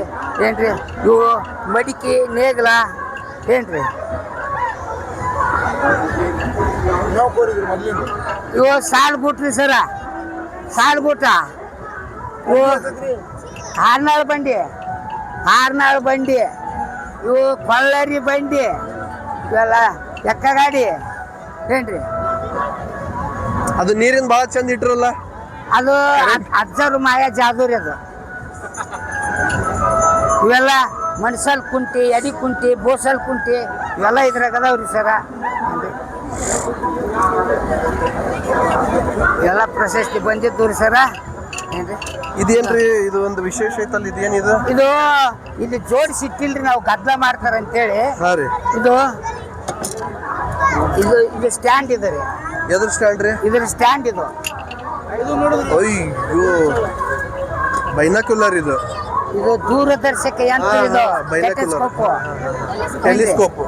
ಏನ್ರಿ ಇವು ಮಡಿಕೆ ನೇಗ್ಲ ಏನ್ರಿ. ಇವು ಸಾಲ್ ಬೂಟ್ರಿ ಸರ, ಸಾಲ್ ಬೂಟ. ಇವು ಹಾರ್ನಾಳ್ ಬಂಡಿ, ಇವು ಕೊಳ್ಳರಿ ಬಂಡಿ, ಇವೆಲ್ಲ ಎಕ್ಕ ಗಾಡಿ ಏನ್ರಿ. ಅದು ನೀರಿನ ಭಾಳ ಚಂದ ಇಟ್ರಲ್ಲ? ಅದು ಅಜ್ಜರು ಮಾಯಾ ಜಾದೂರಿ ಅದು. ಇವೆಲ್ಲ ಮಣಸಲ್ ಕುಂಟಿ, ಎಡಿ ಕುಂಟಿ, ಬೋಸಲ್ ಕುಂಟಿ ಇವೆಲ್ಲ ಇದ್ರಾಗ ಅದಾವ್ರಿ ಸರ. ಎಲ್ಲ ಪ್ರಶಸ್ತಿ ಬಂದಿದ್ದು ರೀ ಸರ. ಏನ್ರಿ ಇದೇನ್ರಿ? ಇದು ಒಂದು ವಿಶೇಷ ಐತಲ್ಲ, ಇದೇನಿದು? ಇದು ಇಲ್ಲಿ ಜೋಡಿಸಿ ಇಟ್ಟಿಲ್ರಿ, ನಾವು ಗದ್ದಲ ಮಾಡ್ತಾರ ಅಂತೇಳಿ. ಹಾ ರೀ. ಇದು ಸ್ಟ್ಯಾಂಡ್ ಇದೆ ರೀ. ಎದ್ರ ಸ್ಟ್ಯಾಂಡ್ ರೀ? ಇದ್ರ ಸ್ಟ್ಯಾಂಡ್ ಇದು. ಅಯ್ಯೋ, ಬೈನಾಕ್ಯುಲರ್ ಇದು. ಇದು ದೂರದರ್ಶಕ ಯಂತ್ರ. ಇದು ಟೆಲಿಸ್ಕೋಪ್.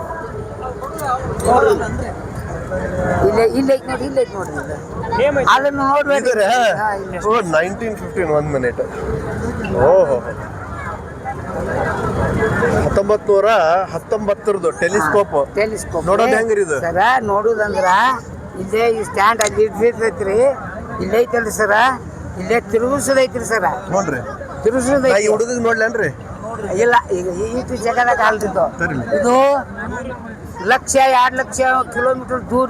ಇಲ್ಲೈತೆ ನೋಡ್ರಿ ಇದು. ಅದನ್ನು ನೋಡ್ಬೇಕು. 1915 1 ಮಿನಿಟ್. ಓಹೋ, 1919 ಟೆಲಿಸ್ಕೋಪ್. ನೋಡೋದು ಹೆಂಗ್ರಿ ಇದು? ಸರ ನೋಡುದಂದ್ರ ಇಲ್ಲೇ ಈ ಸ್ಟ್ಯಾಂಡ್ ಅಲ್ಲಿ ಇರ್ತೈತ್ರಿ. ಇಲ್ಲೈತಲ್ರಿ ಸರ, ಇಲ್ಲೇ ತಿರುಗಿಸೋದೈತ್ರಿ ಸರ. ನೋಡ್ರಿ, ತಿರುಗಿಸೋದೈತಿ. ಹುಡುಗ ನೋಡ್ಲೇನ್ರಿ? ಇಲ್ಲ, ಈಗ ಈಟು ಜಗದಾಗ ಅಲ್ದಿದ್ದು ಇದು 1-2 ಲಕ್ಷ ಕಿಲೋಮೀಟರ್ ದೂರ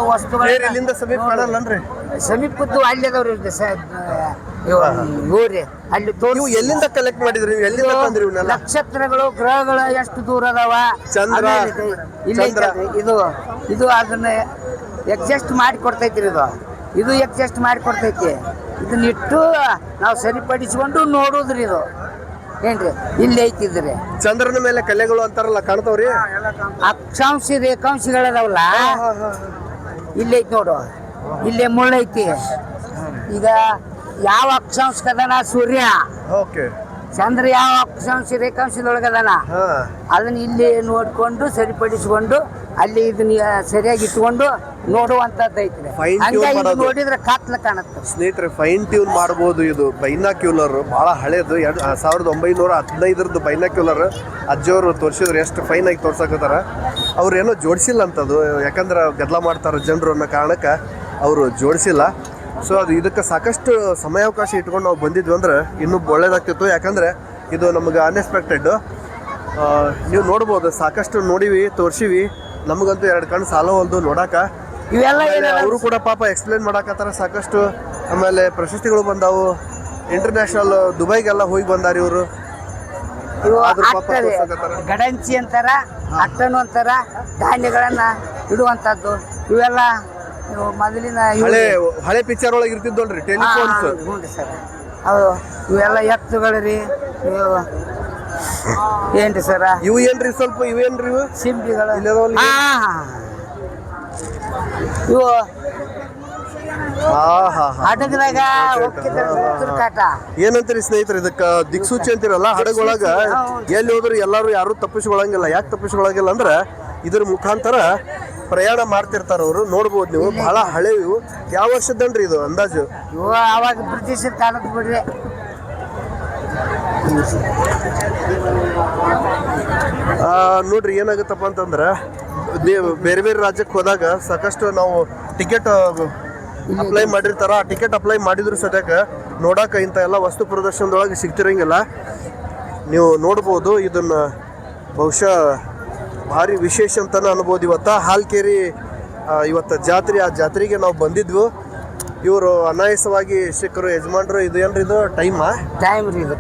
ವಸ್ತುಗಳು ಇಲ್ಲಿಂದ ಸಮೀಪ ಕಾಣಲ್ಲನ್ರಿ? ಸಮೀಪದ್ದು ಅಲ್ಲಿ ಅದಾವ್ರಿ. ಊರಿ ಅಲ್ಲಿ ನೀವು ಎಲ್ಲಿಂದ ಕಲೆಕ್ಟ್ ಮಾಡಿದ್ರಿ? ನೀವು ಎಲ್ಲಿಂದ ತಂದ್ರಿ ಇವನ್ನೆಲ್ಲ? ನಕ್ಷತ್ರಗಳು, ಗ್ರಹಗಳು ಎಷ್ಟು ದೂರ ಅದಾವ, ಚಂದ್ರ, ಇದು ಅದನ್ನ ಎಡ್ಜಸ್ಟ್ ಮಾಡಿ ಕೊಡ್ತೈತ್ರಿ. ಇದು ಎಡ್ಜಸ್ಟ್ ಮಾಡಿ ಕೊಡ್ತೈತಿ. ಇದನ್ನ ಇಟ್ಟು ನಾವು ಸರಿಪಡಿಸ್ಕೊಂಡು ನೋಡುದ್ರಿ. ಇದು ಏನ್ರಿ ಇಲ್ಲಿ ಐತಿದ್ರಿ. ಚಂದ್ರನ ಮೇಲೆ ಕಲೆಗಳು ಅಂತಾರಲ್ಲ, ಕಾಣ್ತಾವ್ರಿ? ಅಕ್ಷಾಂಶ ರೇಖಾಂಶಗಳದಾವಲ್ಲ, ಇಲ್ಲೈತಿ ನೋಡು. ಇಲ್ಲೇ ಮುಳ್ಳೈತಿ. ಈಗ ಯಾವ ಅಕ್ಷಾಂಶಕದನ ಸೂರ್ಯ, ಓಕೆ. ಚಂದ್ರ ಯಾವ ಅಕ್ಷಾಂಶ ರೇಖಾಂಶದೊಳಗದಾನ ಅದನ್ನ ಇಲ್ಲಿ ನೋಡ್ಕೊಂಡು ಸರಿಪಡಿಸಿಕೊಂಡು ಅಲ್ಲಿ ಇದನ್ನ ಸರಿಯಾಗಿ ಇಟ್ಕೊಂಡು ನೋಡುವಂತದ್ದು ಐತ್ರಿ. ಹಂಗಾಗಿ ನೋಡಿದ್ರೆ ಕತ್ಲ ಕಾಣುತ್ತೆ. ಸ್ನೇಹಿತರೆ, ಫೈನ್ ಟ್ಯೂನ್ ಮಾಡಬಹುದು. ಇದು ಬೈನಾಕ್ಯುಲರ್ ಬಹಳ ಹಳೇದು. 1915 ಬೈನಾಕ್ಯುಲರ್ ಅಜ್ಜಿಯವರು ತೋರಿಸಿದ್ರು. ಎಷ್ಟು ಫೈನ್ ಆಗಿ ತೋರ್ಸಕತ್ತಾರ. ಅವ್ರು ಏನೋ ಜೋಡಿಸಿಲ್ಲ ಅಂತದು, ಯಾಕಂದ್ರೆ ಗದ್ದಲ ಮಾಡ್ತಾರ ಜನರು ಅನ್ನೋ ಕಾರಣಕ್ಕೆ ಅವರು ಜೋಡಿಸಿಲ್ಲ. ಸೊ ಅದು ಇದಕ್ಕೆ ಸಾಕಷ್ಟು ಸಮಯಾವಕಾಶ ಇಟ್ಕೊಂಡು ನಾವು ಬಂದಿದ್ವಿ ಅಂದ್ರೆ ಇನ್ನೂ ಒಳ್ಳೇದಾಗ್ತಿತ್ತು. ಯಾಕಂದರೆ ಇದು ನಮಗೆ ಅನ್ಎಕ್ಸ್ಪೆಕ್ಟೆಡ್. ನೀವು ನೋಡ್ಬೋದು, ಸಾಕಷ್ಟು ನೋಡಿವಿ, ತೋರಿಸಿವಿ. ನಮಗಂತೂ 2 ಕಣ್ಣು ಸಾಲವಲ್ದು ನೋಡಾಕ. ಇವೆಲ್ಲ ಅವರು ಕೂಡ ಪಾಪ ಎಕ್ಸ್ಪ್ಲೇನ್ ಮಾಡಾಕತ್ತಾರ ಸಾಕಷ್ಟು. ಆಮೇಲೆ ಪ್ರಶಸ್ತಿಗಳು ಬಂದಾವು. ಇಂಟರ್ನ್ಯಾಷನಲ್ ದುಬೈಗೆಲ್ಲ ಹೋಗಿ ಬಂದಾರ ಇವರು. ಇವು ಅದ್ರ ಪಾಪ ಆಗ್ತದೆ. ತೋರ್ಸಕತ್ತಾರ. ಗಡಂಚಿ ಅಂತಾರ, ಅಟ್ಟನು ಅಂತಾರ, ಧಾನ್ಯಗಳನ್ನ ಇಡುವಂಥದ್ದು. ಇವೆಲ್ಲ ಇವು ಮೊದಲಿನ ಹಳೆ ಪಿಕ್ಚರ್ ಒಳಗೆ ಇರ್ತಿದ್ದಲ್ರಿ ಟೆಲಿಫೋನ್ಸ್. ಹ್ಞೂ ರೀ ಸರ್. ಅವು ಇವೆಲ್ಲ ಎತ್ತುಗಳು ರೀ. ಇವು ಏನ್ರಿ ಸರ? ಇವು ಏನ್ರಿ ಸ್ವಲ್ಪ ಇವೇನ್ರಿ ಇವು ಸಿಂಪಿಗಳು. ಇಲ್ಲದವಲ್ಲ? ಇವು ಹಾ ಹಡಗದಾಗ ಹೋಗ್ತಿದ್ದಾರೆ ಉತ್ತರ ಕಾಟ. ಏನಂತೀರಿ ಸ್ನೇಹಿತರೆ ಇದಕ್ಕ ದಿಕ್ಸೂಚಿ ಅಂತೀರಲ್ಲ ಹಡಗೊಳಗ ಎಲ್ಲಿ ಹೋದ್ರು ಎಲ್ಲಾರು ಯಾರು ತಪ್ಪಿಸ್ಕೊಳಂಗಿಲ್ಲ. ಯಾಕೆ ತಪ್ಪಿಸ್ಕೊಳಂಗಿಲ್ಲ ಅಂದ್ರೆ ಇದ್ರ ಮುಖಾಂತರ ಪ್ರಯಾಣ ಮಾಡ್ತಿರ್ತಾರ ಅವರು. ನೋಡ್ಬೋದು ನೀವು, ಬಹಳ ಹಳೆವು. ಯಾವ ವರ್ಷದನ್ರಿ ಇದು ಅಂದಾಜು? ಇವು ಅವಾಗ ಬ್ರಿಟಿಷರ್ ಕಾಲದ ಬಿಡ್ರಿ. ನೋಡ್ರಿ ಏನಾಗುತ್ತಪ್ಪ ಅಂತಂದ್ರೆ ಬೇರೆ ಬೇರೆ ರಾಜ್ಯಕ್ಕೆ ಹೋದಾಗ ಸಾಕಷ್ಟು ನಾವು ಟಿಕೆಟ್ ಅಪ್ಲೈ ಮಾಡಿರ್ತಾರ. ಆ ಟಿಕೆಟ್ ಅಪ್ಲೈ ಮಾಡಿದ್ರು ಸದ್ಯಕ್ಕೆ ನೋಡಾಕ ಇಂಥ ಎಲ್ಲ ವಸ್ತು ಪ್ರದರ್ಶನದೊಳಗೆ ಸಿಗ್ತಿರಂಗಿಲ್ಲ. ನೀವು ನೋಡ್ಬೋದು. ಇದನ್ನ ಬಹುಶಃ ಭಾರಿ ವಿಶೇಷ ಅಂತಾನೆ ಅನ್ಬೋದು. ಇವತ್ತು ಹಾಲ್ಕೇರಿ ಇವತ್ತು ಜಾತ್ರೆ. ಆ ಜಾತ್ರೆಗೆ ನಾವು ಬಂದಿದ್ವು. ಇವರು ಅನಾಯಾಸವಾಗಿ ಶಿಕ್ಷಕರು ಯಜಮಾನ್ರು. ಇದು ಏನ್ರಿ ಇದು ಟೈಮಾ? ಟೈಮ್ ರೀ ಇದು.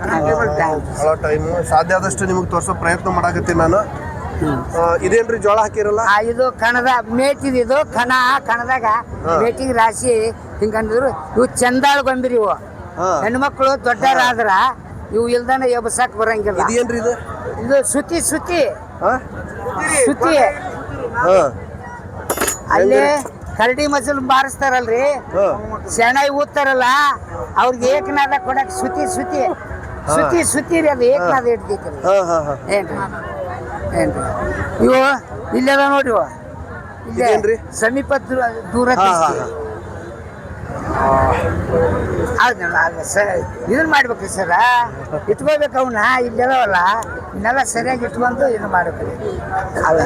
ಭಾಳ ಟೈಮು. ಸಾಧ್ಯ ಆದಷ್ಟು ನಿಮಗೆ ತೋರಿಸೋ ಪ್ರಯತ್ನ ಮಾಡಾಕತ್ತೀನಿ ನಾನು. ಇದೇನ್ರಿ ಜೋಳ ಹಾಕಿರಲ್ಲ? ಇದು ಕಣದ ಮೇಟಿದ್. ಇದು ಕಣದಾಗ ಮೇಟಿಗೆ ರಾಶಿ ಹಿಂಗಂದ್ರು. ಇವು ಚಂದಾಳು ಗೊಂಬಿರಿ. ಇವು ಹೆಣ್ಮಕ್ಳು ದೊಡ್ಡರಾದ್ರ ಇವು ಇಲ್ದಾನೆ ಎಬ್ಸಕ್ ಬರಂಗಿಲ್ಲ. ಇದೇನ್ರಿ ಇದು? ಇದು ಸುತ್ತಿ ಸುತ್ತಿ ಅಲ್ಲಿ ಕರಡಿ ಮಸಲು ಬಾರಿಸ್ತಾರಲ್ರಿ, ಶೆಣೈ ಊದ್ತಾರಲ್ಲ, ಅವ್ರಿಗೆ ಏಕನಾದ ಕೊಡಕ್ ಸುತ್ತಿ ಸುತ್ತಿ ಸುತ್ತಿ ಸುತ್ತಿ ರೀ. ಅದು ಏಕನಾದ ಹಿಡ್ದೈತಿ. ಏನ್ರಿ ಏನ್ರಿ ಇವು ಇಲ್ಲೆಲ್ಲ ನೋಡ್ರಿ. ಇಲ್ಲೇ ಸಮೀಪ ದೂರ ಇದನ್ನ ಮಾಡ್ಬೇಕ್ರಿ ಸರ. ಇಟ್ಕೋಬೇಕು ಅವನ್ನ. ಇಲ್ಲೆಲ್ಲವಲ್ಲ ಇನ್ನೆಲ್ಲ ಸರಿಯಾಗಿ ಇಟ್ಕೊಂಡು ಇದನ್ನ ಮಾಡ್ಬೇಕ್ರಿ. ಅಲ್ಲ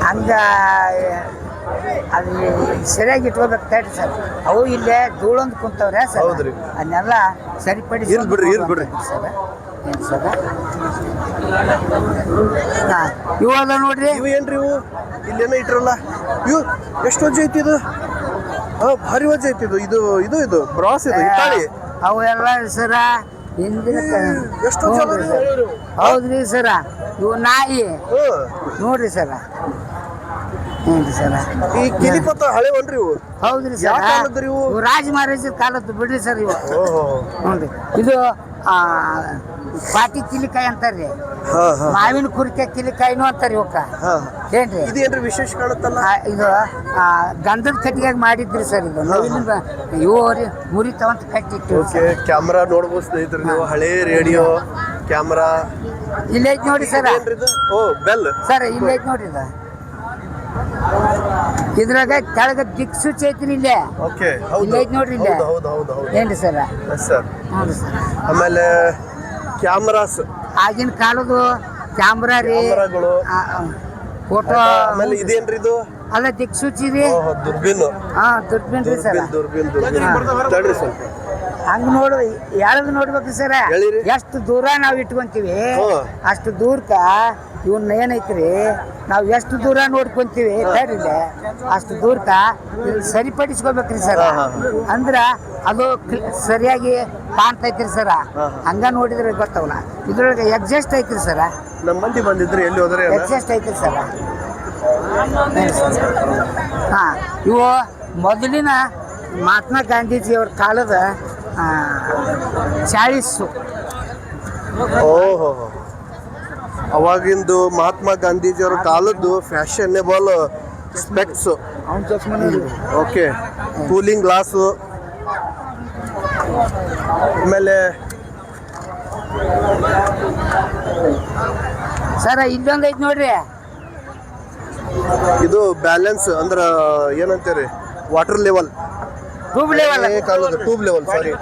ಹಂಗ ಅದು ಸರಿಯಾಗಿ ಇಟ್ಕೋಬೇಕು ತಡ್ರಿ ಸರ್. ಅವು ಇಲ್ಲೇ ಧೂಳೊಂದು ಕುಂತವ್ರೆ ಸರ್. ಅದನ್ನೆಲ್ಲ ಸರಿಪಡಿಸಿ ಬಿಡ್ರಿ ಸರ್. ಏನು ಸರ್ ಇವು ಅದ ನೋಡ್ರಿ. ಇವು ಏನ್ರಿ ಇವು ಇಲ್ಲೇನೋ ಇಟ್ರಲ್ಲ? ಇವು ಎಷ್ಟು ವಜ್ಜೆ ಐತಿ ಇದು? ಭಾರಿ ವಜ್ಜೆ ಐತಿ ಇದು. ಇದು ಇದು ಇದು ಬ್ರಾಸ್ ಇದು ಇತ್ತಾಳಿ. ಅವು ಎಲ್ಲ ಸರ ಹಿಂದಿನ ಎಷ್ಟು ಹೌದ್ರಿ ಸರ. ಇವು ನಾಯಿ ನೋಡ್ರಿ ಸರ. ಹ್ಞೂ ಸರ. ಈ ಕಿಲಿಪತ್ತ ಹಳೆವನ್ರಿ ಇವು? ಹೌದ್ರಿ ಸರ್. ಇವು ರಾಜ ಮಹಾರಾಜರ ಕಾಲದ್ದು ಬಿಡ್ರಿ ಸರ್ ಇವು. ಹ್ಞೂ ರೀ. ಇದು ಪಾಟಿ ಕಿಲಿಕಾಯಿ ಅಂತಾರ್ರಿ. ಮಾವಿನ ಕುರಿಕೆ ಕಿಲಿಕಾಯಿನೂ ಅಂತಾರ ಇವಕ್ಕ. ಏನ್ರಿ ಇದೇನ್ರಿ ವಿಶೇಷ ಕಾಣುತ್ತಲ್ಲ? ಇದು ಗಂಧದ ಕಟ್ಟಿಗೆ ಮಾಡಿದ್ರಿ ಸರ್. ಇದು ನವಿಲಿಂದ ಇವು ಮುರಿತಾವಂತ ಕಟ್ಟಿಟ್ಟು. ಕ್ಯಾಮ್ರಾ ನೋಡ್ಬೋದು ಸ್ನೇಹಿತರೆ ನೀವು. ಹಳೆ ರೇಡಿಯೋ ಕ್ಯಾಮ್ರಾ ಇಲ್ಲೈತ್ ನೋಡಿ ಸರ್. ಬೆಲ್ ಸರ್ ಇಲ್ಲೈತ್ ನೋಡ್ರಿ. ಇದ್ರಾಗ ಕೆಳಗ ದಿಕ್ಸೂಚಿ ಐತ್ರಿ. ಇಲ್ಲೇ ಇಲ್ಲೈತ್ ನೋಡ್ರಿ. ಇಲ್ಲೇ ಏನ್ರಿ ಸರ್? ಹೌದು ಸರ್. ಆಮೇಲೆ ಕ್ಯಾಮ್ರಾಸ್, ಆಗಿನ ಕಾಲದ್ದು ಕ್ಯಾಮ್ರಾ ರೀ, ಫೋಟೋ. ಆಮೇಲೆ ಇದೇನ್ರಿ ಇದು? ಅಲ್ಲ ದಿಕ್ಸೂಚಿ ರೀ. ದುರ್ಬಿನ್. ದುರ್ಬಿನ್ ರೀ ಸರ್. ದುರ್ಬಿನ್ ಸ್ವಲ್ಪ ಹಂಗ ನೋಡು. ಯಾರದು ನೋಡ್ಬೇಕು ಸರ. ಎಷ್ಟು ದೂರ ನಾವು ಇಟ್ಕೊಂತೀವಿ ಅಷ್ಟು ದೂರಕ್ಕ ಇವನ್ನ ಏನೈತ್ರಿ ನಾವು ಎಷ್ಟು ದೂರ ನೋಡ್ಕೊಂತೀವಿ ತಡಿಲ್ಲ ಅಷ್ಟು ದೂರಕ್ಕ ಸರಿಪಡಿಸ್ಕೋಬೇಕ್ರಿ ಸರ. ಅಂದ್ರ ಅದು ಸರಿಯಾಗಿ ಕಾಣ್ತೈತ್ರಿ ಸರ. ಹಂಗ ನೋಡಿದ್ರೆ ಗೊತ್ತವಲ್ಲ. ಇದ್ರೊಳಗೆ ಎಕ್ಸಾಸ್ಟ್ ಐತ್ರಿ ಸರ. ನಮ್ಮ ಮಂದಿ ಬಂದಿದ್ರೆ ಎಲ್ಲಿ ಹೋದ್ರೆ ಎಕ್ಸಾಸ್ಟ್ ಐತ್ರಿ ಸರ. ಇವು ಮೊದಲಿನ ಮಹಾತ್ಮ ಗಾಂಧೀಜಿಯವ್ರ ಕಾಲದ ಚಾಳೀಸು. ಓಹೋ, ಅವಾಗಿಂದು ಮಹಾತ್ಮ ಗಾಂಧೀಜಿಯವರ ಕಾಲದ್ದು fashionable specs. Okay, cooling glass. ಆಮೇಲೆ ಸರ ಇಲ್ಲೊಂದು ಐತಿ ನೋಡ್ರಿ. ಇದು ಬ್ಯಾಲೆನ್ಸ್ ಅಂದ್ರೆ ಏನಂತೀರಿ? Water level, tube level. Tube level, sorry,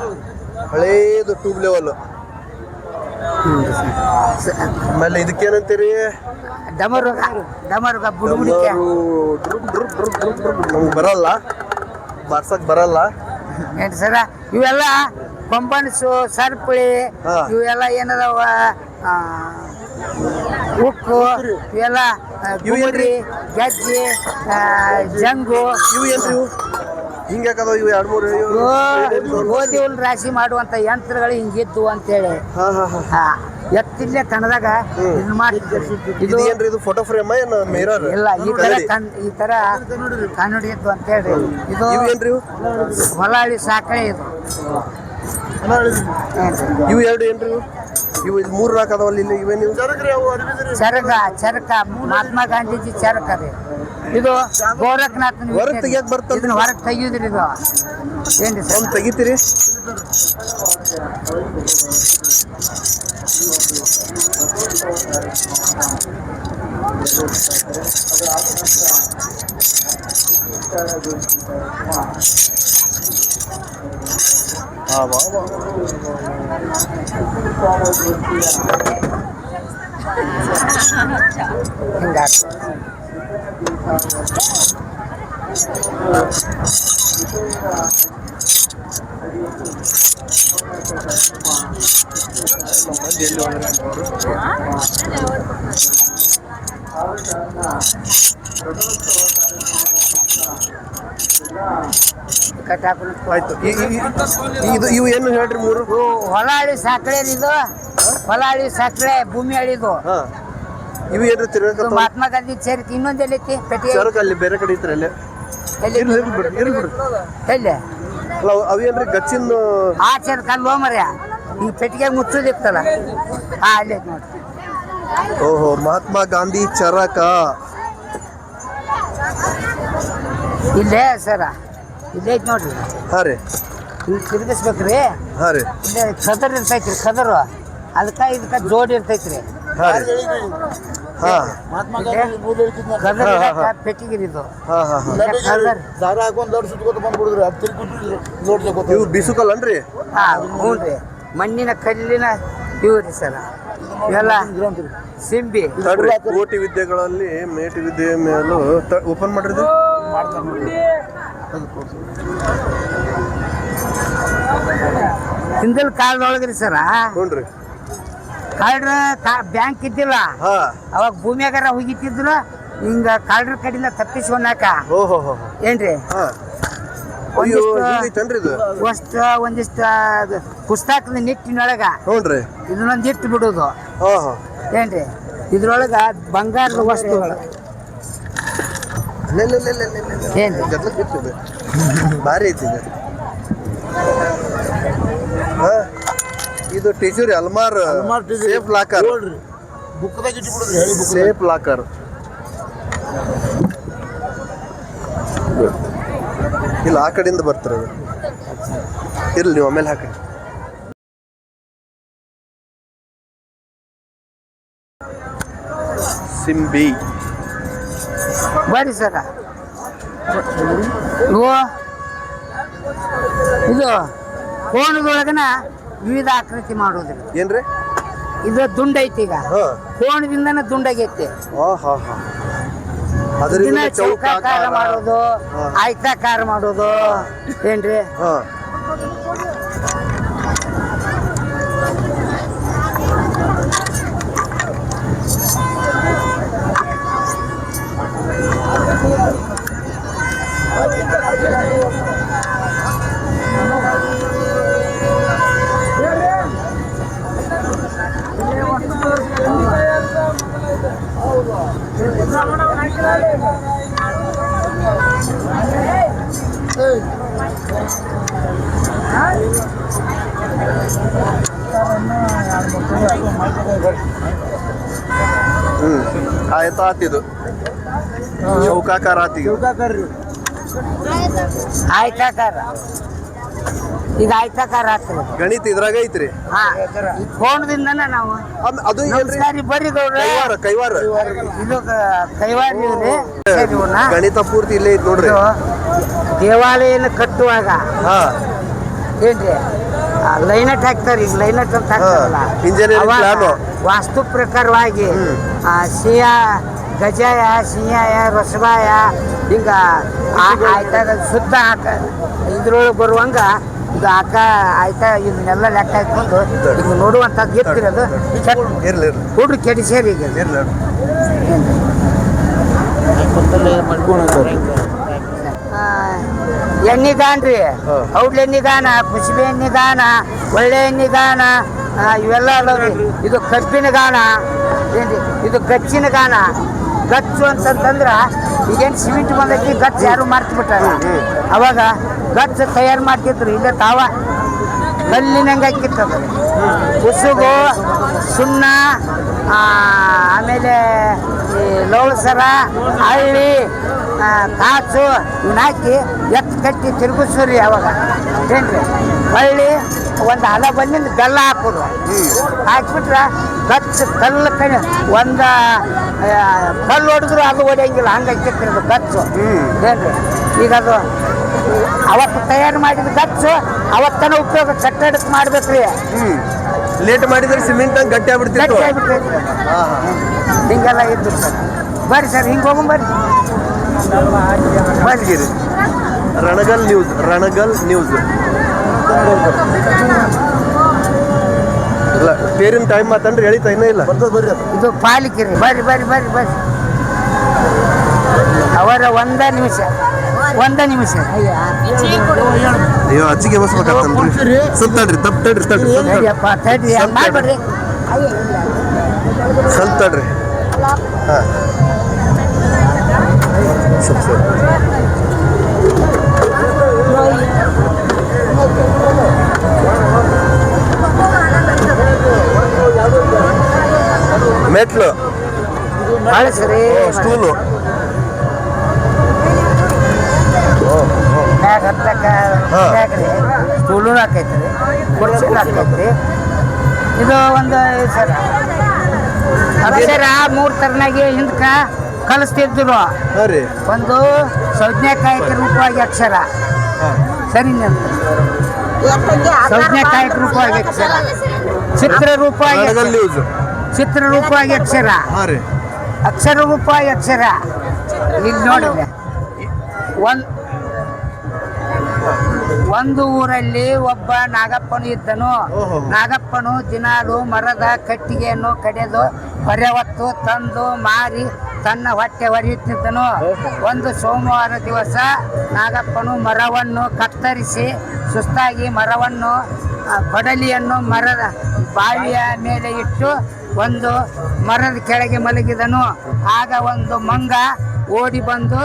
ಹಳೇದು ಟ್ಯೂಬ್ ಲೆವೆಲ್. ಆಮೇಲೆ ಇದಕ್ಕೇನಂತೀರಿ? ಡಮರುಗ ಬುಡುಬುಡಿಕೆ ನಮ್ಗೆ ಬರಲ್ಲ ಬಾರ್ಸಕ್ ಬರಲ್ಲ. ಏನ್ರಿ ಸರ ಇವೆಲ್ಲ ಕೊಂಬಣಸು ಸರ್ಪಳಿ ಹಾ. ಇವೆಲ್ಲ ಏನದಾವ ಉಕ್ಕು ಇವೆಲ್ಲ ಗುಮರಿ ಗೆಜ್ಜೆ ಜಂಗು ಇವು ಏನ್ರಿ ಇವು ಹಿಂಗೆ ಯಾಕದಾವ ಇವು 2-3 ಗೋಧಿ ಹುಲ್ ರಾಶಿ ಮಾಡುವಂತ ಯಂತ್ರಗಳು ಹಿಂಗಿದ್ದು ಅಂತೇಳಿ ಹಾ ಹಾ ಹಾ ಎತ್ತಿಲ್ಲೇ ಕನ್ನದಾಗ ಇದನ್ನ ಮಾಡಿದ್ರು. ಇದು ಇದು ಏನ್ರಿ ಇದು ಫೋಟೋ ಫ್ರೇಮ್ ಏನು ಮಿರರ್ ಇಲ್ಲ ಈ ತರ ಕನ್ನಡಿ ಇದ್ದು ಅಂತೇಳಿ ಇದು ಇವು ಏನ್ರಿ ಇವು ಹೊಲಾಳಿ ಸಾಕಳೆ ಇದು ಇವು 2 ಏನ್ರಿ ಇವು ಇವು 3-4 ಅದಾವಲ್ಲ ಇಲ್ಲಿ ಇವೇನು ಚರಕ ಮಹಾತ್ಮ ಗಾಂಧೀಜಿ ಚರಕ ರೀ ಇದು ಗೋರಖನಾಥ್ ಹೊರಗ್ ತೆಗಿಯಕ್ ಬರ್ತಲ್ರಿ? ಇದನ್ನ ಹೊರಗೆ ತೆಗಿಯೋದ್ರಿ ಇದು ಏನ್ರಿ ಸರ್ ಒಂದು ತೆಗಿತೀರಿ ಹಿಂಗಾಗ್ತದೆ. ಕಟ್ಟಾಕೊಂಡು ಆಯ್ತು ಇದು ಇವು ಏನು ಹೇಳ್ರಿ 3 ಹೊಲಾಳಿ ಸಾಕಳೆ ಇದು ಹೊಲಾಳಿ ಸಾಕಳೆ ಭೂಮಿ ಅಳಿದು ಹಾ ಇವು ಏನ್ರಿ ತಿರ್ಗಕ್ಕ ಮಹಾತ್ಮ ಗಾಂಧಿ ಚರಿತ್ ಇನ್ನೊಂದು ಎಲ್ಲೈತಿ ಪೆಟ್ಟಿ ಚರಕ ಅಲ್ಲಿ ಬೇರೆ ಕಡೆ ಇತ್ರ ಅಲ್ಲೇ ಎಲ್ಲಿ ಇರ್ಲಿ ಬಿಡ್ರಿ ಎಲ್ಲಿ ಅಲ್ಲ ಅವೇನ್ರಿ ಗಚ್ಚಿನ ಆ ಚರಕ ಅಲ್ಲೋ ಮರ್ಯ ಈ ಪೆಟ್ಟಿಗೆ ಮುಚ್ಚೋದಿತ್ತಲ್ಲ ಅಲ್ಲೇ ನೋಡಿ ಓಹೋ ಮಹಾತ್ಮ ಗಾಂಧಿ ಚರಕ ಇಲ್ಲೇ ಸರ ಇಲ್ಲೇ ಐತಿ ನೋಡ್ರಿ ಹಾ ರೀ ಇಲ್ಲಿ ತಿರುಗಿಸ್ಬೇಕ್ರಿ ಹಾ ರೀ ಇಲ್ಲೇ ಖದರ್ ಇರ್ತೈತ್ರಿ ಖದರು ಇದಕ್ಕ ಜೋಡಿ ಇರ್ತೈತ್ರಿ ಹಾ ರೀ ಹಾ ಖದರ್ ಇಡಾಕ ಪೆಟ್ಟಿಗೆ ಇದು ಹಾ ಹಾ ಹಾ ಖದರ್ ದಾರ ಹಾಕೊಂಡು ದೊಡ್ಡ ಸುತ್ತಕೋತ ಬಂದ್ಬಿಡಿದ್ರಿ ಅದು ತಿರ್ಗಿ ನೋಡ್ಬೇಕು ಇವು ಬಿಸುಕಲ್ಲನ್ರಿ ಹಾ ಹ್ಞೂ ರೀ ಮಣ್ಣಿನ ಕಲ್ಲಿನ ಇವು ರೀ ಸರ ಇವೆಲ್ಲ ಸಿಂಬಿ ನೋಡ್ರಿ ಕೋಟಿ ವಿದ್ಯೆಗಳಲ್ಲಿ ಮೇಟಿ ವಿದ್ಯೆ ಮೇಲೂ ಓಪನ್ ಮಾಡಿದ್ರಿ ಹಿಂದಿನ ಕಾಲದೊಳಗ್ರಿ ಸರ ನೋಡ್ರಿ ಕಾಲ್ರ ಬ್ಯಾಂಕ್ ಇದ್ದಿಲ್ಲ ಹಾ ಅವಾಗ ಭೂಮಿಯಾಗಾರ ಹೋಗಿತ್ತಿದ್ರು ಹಿಂಗ ಕಾಲ್ರ ಕಡೆಯಿಂದ ತಪ್ಪಿಸ್ಕೊಳಕ ಓಹೋ ಹೋ ಏನ್ರಿ ಹಾ ಅಯ್ಯೋ ಹೀಗೈತನ್ರಿ ಇದು ಒಂದಿಷ್ಟ ಪುಸ್ತಕದ ನಿಟ್ಟಿನೊಳಗ ನೋಡ್ರಿ ಇದನ್ನೊಂದು ಇಟ್ಟು ಬಿಡೋದು ಹಾ ಹಾ ಏನ್ರಿ ಇದ್ರೊಳಗ ಬಂಗಾರದ ವಸ್ತುಗಳು ಏನ್ರಿ ಗದ್ಲಕ್ಕೆ ಬಿಟ್ಟಿದೆ ಭಾರಿ ಐತಿ ಇದು ಹಾ ಇದು ಟೀಚರ್ ಅಲ್ಮಾರ್ ಸೇಫ್ ಲಾಕರ್ ಬುಕ್ದಾಗ ಇಟ್ಬಿಡಿದ್ರಿ ಹೇಳಿ ಬುಕ್ ಸೇಫ್ ಲಾಕರ್ ಇಲ್ಲ ಆ ಕಡೆಯಿಂದ ಬರ್ತಾರೆ ಅದು ಇರ್ಲಿ ನೀವು ಆಮೇಲೆ ಹಾಕಿ ಸಿಂಬಿ ಬರ್ರಿ ಸರ ಇದು ಕೋಣದೊಳಗನ ವಿವಿಧ ಆಕೃತಿ ಮಾಡೋದ್ರಿ ಏನ್ರಿ ಇದು ದುಂಡ ಐತಿ ಈಗ ಹಾ ಕೋಣದಿಂದನ ದುಂಡಾಗೈತಿ ಹಾ ಹಾ ಹಾ ಇದನ್ನ ಅದರಿಂದ ಚೌಕಾಕಾರ ಮಾಡೋದು ಹಾ. ಆಯ್ತಾಕಾರ ಮಾಡೋದು ಏನ್ರಿ ಹಾ ಆಯ್ತು ಆತಿದು ಚೌಕಾಕಾರ ಆತಿಗೆ ಆಯ್ತಾಕಾರ ಈಗ ಆಯ್ತಾಕಾರ ಆಗ್ತದೆ ಗಣಿತ ಇದ್ರಾಗ ಐತ್ರಿ ಹಾ ಈ ಕೋಣದಿಂದನ ನಾವು ಅದು ಏನ್ರಿ ನಮಸ್ಕಾರ ಬರ್ರಿ ಗೌಡ್ರೆ ಕೈವಾರ ಇದು ಕೈವಾರಿ ಇವ್ರಿ ಸರಿ ಇವ್ನ. ಗಣಿತ ಪೂರ್ತಿ ಇಲ್ಲೇ ಐತಿ ನೋಡ್ರಿ ಇದು ದೇವಾಲಯನ ಕಟ್ಟುವಾಗ ಹಾ ಏನ್ರಿ ಲೈನಟ್ ಹಾಕ್ತಾರೆ ಈಗ ಲೈನಟ್ ಅಂತ ಹಾಕ್ತಾರಲ್ಲ Engineering ಅವಾಗ plan. ವಾಸ್ತು ಪ್ರಕಾರವಾಗಿ ಸಿಂಹ ಗಜಾಯ ಸಿಂಹಾಯ ರಸಬಾಯ ಹಿಂಗ ಆಯ್ತಾಗ ಶುದ್ಧ ಇದ್ರೊಳಗೆ ಬರುವಂಗ ಇದು ಆಯ್ತಾ ಇದನ್ನೆಲ್ಲ ಲೆಕ್ಕ ಹಾಕೊಂಡು ಈಗ ನೋಡುವಂಥದ್ದು ಇರ್ತೀರಿ ಅದು ಇರ್ಲಿ ಹುಡ್ರು ಕೆಡಿಸ್ಯಾರಿ ಈಗ ಇರ್ಲಿ ಎಣ್ಣಿಗಾನ್ ರೀ ಔಡ್ಲ ಎಣ್ಣಿಗಾನ ಕುಸುಬೆ ಎಣ್ಣಿಗಾನ ಒಳ್ಳೆ ಎಣ್ಣಿಗಾನ ಇವೆಲ್ಲ ಅದಾವ್ರಿ ಇದು ಕಬ್ಬಿನ ಗಾಣ ಏನ್ರಿ ಇದು ಗಚ್ಚಿನ ಗಾಣ ಗಚ್ಚು ಅಂತಂತಂದ್ರ ಈಗೇನು ಸಿಮೆಂಟ್ ಬಂದೈತಿ ಗಚ್ಚು ಯಾರು ಮಾರ್ತಿ ಬಿಟ್ಟಾರ ಅವಾಗ ಗಚ್ಚು ತಯಾರು ಮಾಡ್ತಿದ್ರು ಇಲ್ಲೇ ತಾವ ಕಲ್ಲಿನಂಗೆ ಹಾಕಿತ್ತದು ಉಸುಗು ಸುಣ್ಣ ಆಮೇಲೆ ಈ ಲೋಳಸರ ಹಳ್ಳಿ ಕಾಚು ಇವನ್ನ ಹಾಕಿ ಎತ್ತು ಕಟ್ಟಿ ತಿರುಗಿಸ್ರಿ ಅವಾಗ ಏನ್ರಿ ಹಳ್ಳಿ ಒಂದು ಹಲ ಬಂದಿಂದ ಬೆಲ್ಲ ಹಾಕೋದು ಹಾಕ್ಬಿಟ್ರೆ ಗಚ್ಚು ಕಲ್ಲು ಒಂದು ಕಲ್ಲು ಹೊಡೆದ್ರು ಅದು ಹೊಡೆಯಂಗಿಲ್ಲ ಹಂಗೆ ಹಾಕಿರ್ತಿರೋದು ಗಚ್ಚು ಏನ್ರಿ ಈಗ ಅದು ಅವತ್ತು ತಯಾರು ಮಾಡಿದ ಗಚ್ಚು ಅವತ್ತನ ಉಪಯೋಗ ಕಟ್ಟಡಕ್ಕೆ ಮಾಡ್ಬೇಕ್ರಿ ಲೇಟ್ ಮಾಡಿದ್ರೆ ಸಿಮೆಂಟ್ ಹಂಗೆ ಗಟ್ಟಿ ಆಗ್ಬಿಡ್ತಿತ್ತು ಗಟ್ಟಿ ಆಗ್ಬಿಡ್ತೈತಿ ಹಿಂಗೆಲ್ಲ ಇದ್ದು ಸರ್ ಬರ್ರಿ ಸರ್ ಹಿಂಗೆ ಹೋಗು ಬರ್ರಿ ಹಾಗಿರಿ ರಣಗಲ್ ನ್ಯೂಸ್ ಇಲ್ಲ ತೇರಿನ ಟೈಮ್ ಮಾತಂದ್ರೆ ಹೇಳಿತಾ ಇನ್ನೂ ಇಲ್ಲ ಬರ್ರಿ ಇದು ಪಾಲಿಕೆ ರೀ ಬರ್ರಿ ಅವರ ಒಂದ ನಿಮಿಷ ಅಯ್ಯೋ ಅಚ್ಚಿಗೆ ಬಸ್ಬೇಕಾಗ್ತನ್ರಿ ಸ್ವಲ್ಪ ತಡ್ರಿ ತಡ್ರಿ ಅಯ್ಯಪ್ಪ ತಡ್ರಿ ಹಂಗ್ ಮಾಡ್ಬೇಡ್ರಿ ಸ್ವಲ್ಪ ತಡ್ರಿ ಹಾಂ ಸ್ವಲ್ಪ ಮೆಟ್ಲು ಬಳಸ್ರಿ ಸ್ಟೂಲು ಮ್ಯಾಗ ಹತ್ತಕ್ಕ ಮ್ಯಾಗ್ರಿ ಸ್ಟೂಲು ಹಾಕೈತಿ ರೀ ಕುರ್ಚಿ ಹಾಕೈತಿ ಇದು ಒಂದು ಸರ ಅಕ್ಷರ 3 ತರನಾಗಿ ಹಿಂದಕ್ಕ ಕಲಿಸ್ತಿದ್ರು ಹಾಂ ರೀ ಒಂದು ಸಂಜ್ಞಾಕಾಯಕ ರೂಪವಾಗಿ ಅಕ್ಷರ ಸರಿ ಸಂಜ್ಞಾಕಾಯಕ ರೂಪವಾಗಿ ಅಕ್ಷರ ಚಿತ್ರ ರೂಪವಾಗಿ ಅಕ್ಷರ ಹಾಂ ರೀ ಅಕ್ಷರ ರೂಪವಾಗಿ ಅಕ್ಷರ ಇಲ್ಲಿ ನೋಡಿದ್ರೆ ಒಂದು ಊರಲ್ಲಿ ಒಬ್ಬ ನಾಗಪ್ಪನು ಇದ್ದನು ನಾಗಪ್ಪನು ದಿನಾಲು ಮರದ ಕಟ್ಟಿಗೆಯನ್ನು ಕಡೆದು ಹೊರೆವತ್ತು ತಂದು ಮಾರಿ ತನ್ನ ಹೊಟ್ಟೆ ಹೊರೆಯುತ್ತಿದ್ದನು ಒಂದು ಸೋಮವಾರ ದಿವಸ ನಾಗಪ್ಪನು ಮರವನ್ನು ಕತ್ತರಿಸಿ ಸುಸ್ತಾಗಿ ಮರವನ್ನು ಕೊಡಲಿಯನ್ನು ಮರದ ಬಾವಿಯ ಮೇಲೆ ಇಟ್ಟು ಒಂದು ಮರದ ಕೆಳಗೆ ಮಲಗಿದನು ಆಗ ಒಂದು ಮಂಗ ಓಡಿ ಬಂದು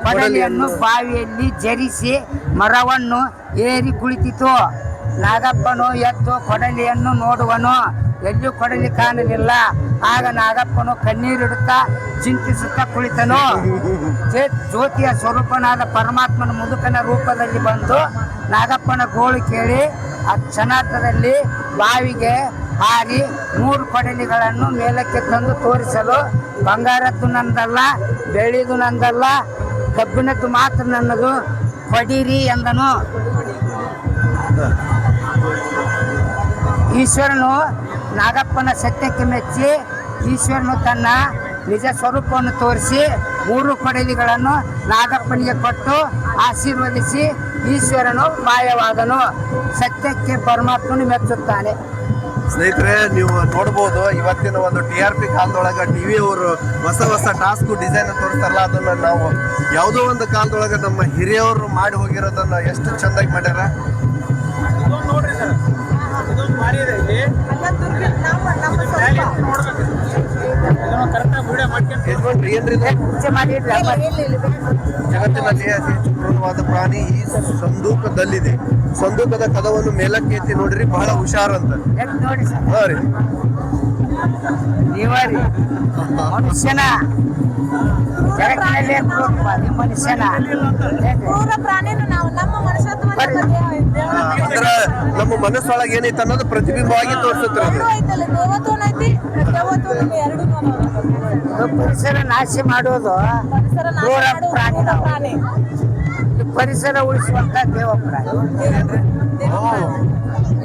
ಕೊಡಲಿಯನ್ನು ಬಾವಿಯಲ್ಲಿ ಜರಿಸಿ ಮರವನ್ನು ಏರಿ ಕುಳಿತಿತು ನಾಗಪ್ಪನು ಎದ್ದು ಕೊಡಲಿಯನ್ನು ನೋಡುವನು ಎಲ್ಲಿಯೂ ಕೊಡಲಿ ಕಾಣಲಿಲ್ಲ ಆಗ ನಾಗಪ್ಪನು ಕಣ್ಣೀರಿಡುತ್ತಾ ಚಿಂತಿಸುತ್ತಾ ಕುಳಿತನು ಜ್ಯೋತಿಯ ಸ್ವರೂಪನಾದ ಪರಮಾತ್ಮನ ಮುದುಕನ ರೂಪದಲ್ಲಿ ಬಂದು ನಾಗಪ್ಪನ ಗೋಳು ಕೇಳಿ ಆ ಕ್ಷಣಾರ್ಧದಲ್ಲಿ ಬಾವಿಗೆ ಹಾರಿ 3 ಕೊಡಲಿಗಳನ್ನು ಮೇಲಕ್ಕೆ ತಂದು ತೋರಿಸಲು ಬಂಗಾರದ್ದು ನಂದಲ್ಲ ಬೆಳ್ಳಿದು ನಂದಲ್ಲ ಕಬ್ಬಿಣದ್ದು ಮಾತ್ರ ನನ್ನದು ಕೊಡಿರಿ ಎಂದನು ಈಶ್ವರನು ನಾಗಪ್ಪನ ಸತ್ಯಕ್ಕೆ ಮೆಚ್ಚಿ ಈಶ್ವರನು ತನ್ನ ನಿಜ ಸ್ವರೂಪವನ್ನು ತೋರಿಸಿ 3 ಕೊಡಲಿಗಳನ್ನು ನಾಗಪ್ಪನಿಗೆ ಕೊಟ್ಟು ಆಶೀರ್ವದಿಸಿ ಈಶ್ವರನು ಮಾಯವಾದನು ಸತ್ಯಕ್ಕೆ ಪರಮಾತ್ಮನು ಮೆಚ್ಚುತ್ತಾನೆ. ಸ್ನೇಹಿತರೆ ನೀವು ನೋಡ್ಬೋದು ಇವತ್ತಿನ ಒಂದು TRP ಕಾಲದೊಳಗೆ ಟಿವಿ ಅವರು ಹೊಸ ಟಾಸ್ಕ್ ಡಿಸೈನ್ ತೋರಿಸ್ತಾರಲ್ಲ ಅದನ್ನ ನಾವು ಯಾವುದೋ ಒಂದು ಕಾಲದೊಳಗೆ ನಮ್ಮ ಹಿರಿಯವರು ಮಾಡಿ ಹೋಗಿರೋದನ್ನ ಎಷ್ಟು ಚಂದಾಗಿ ಮಾಡ್ಯಾರ ನೋಡ್ರಿ ಸರ್ ಇದೊಂದು ಭಾರಿ ಇದೆ ಇಲ್ಲಿ ಕರೆಕ್ಟಾಗಿ ವಿಡಿಯೋ ಮಾಡ್ಕೊಂಡು ಯಜಮಾನ್ರಿ ಏನ್ರಿ ಜಗತ್ತಿನಲ್ಲಿ ಅತಿ ಹೆಚ್ಚು ಕ್ರೂರವಾದ ಪ್ರಾಣಿ ಈ ಸಂದೂಕದಲ್ಲಿದೆ. ಸಂದೂಕದ ಕದವನ್ನು ಮೇಲಕ್ಕೆ ಎತ್ತಿ ನೋಡ್ರಿ ಬಹಳ ಹುಷಾರು ಅಂತ. ನೋಡಿ ಸರ್ ಹಾ ರೀ ನೀವರಿ ಮನುಷ್ಯನ ಜಗತ್ತಿನಲ್ಲಿ ಮನುಷ್ಯನ ಅಂದ್ರ ನಮ್ಮ ಮನಸ್ಸೊಳಗೆ ಏನೈತೆ ಅನ್ನೋದು ಪ್ರತಿಬಿಂಬವಾಗಿ ತೋರಿಸುತ್ತೆ. ಪರಿಸರ ನಾಶ ಮಾಡೋದು ಕ್ರೂರ ಪ್ರಾಣಿ ಪರಿಸರ ಉಳಿಸುವಂತ ದೇವಪ್ರಾಯ.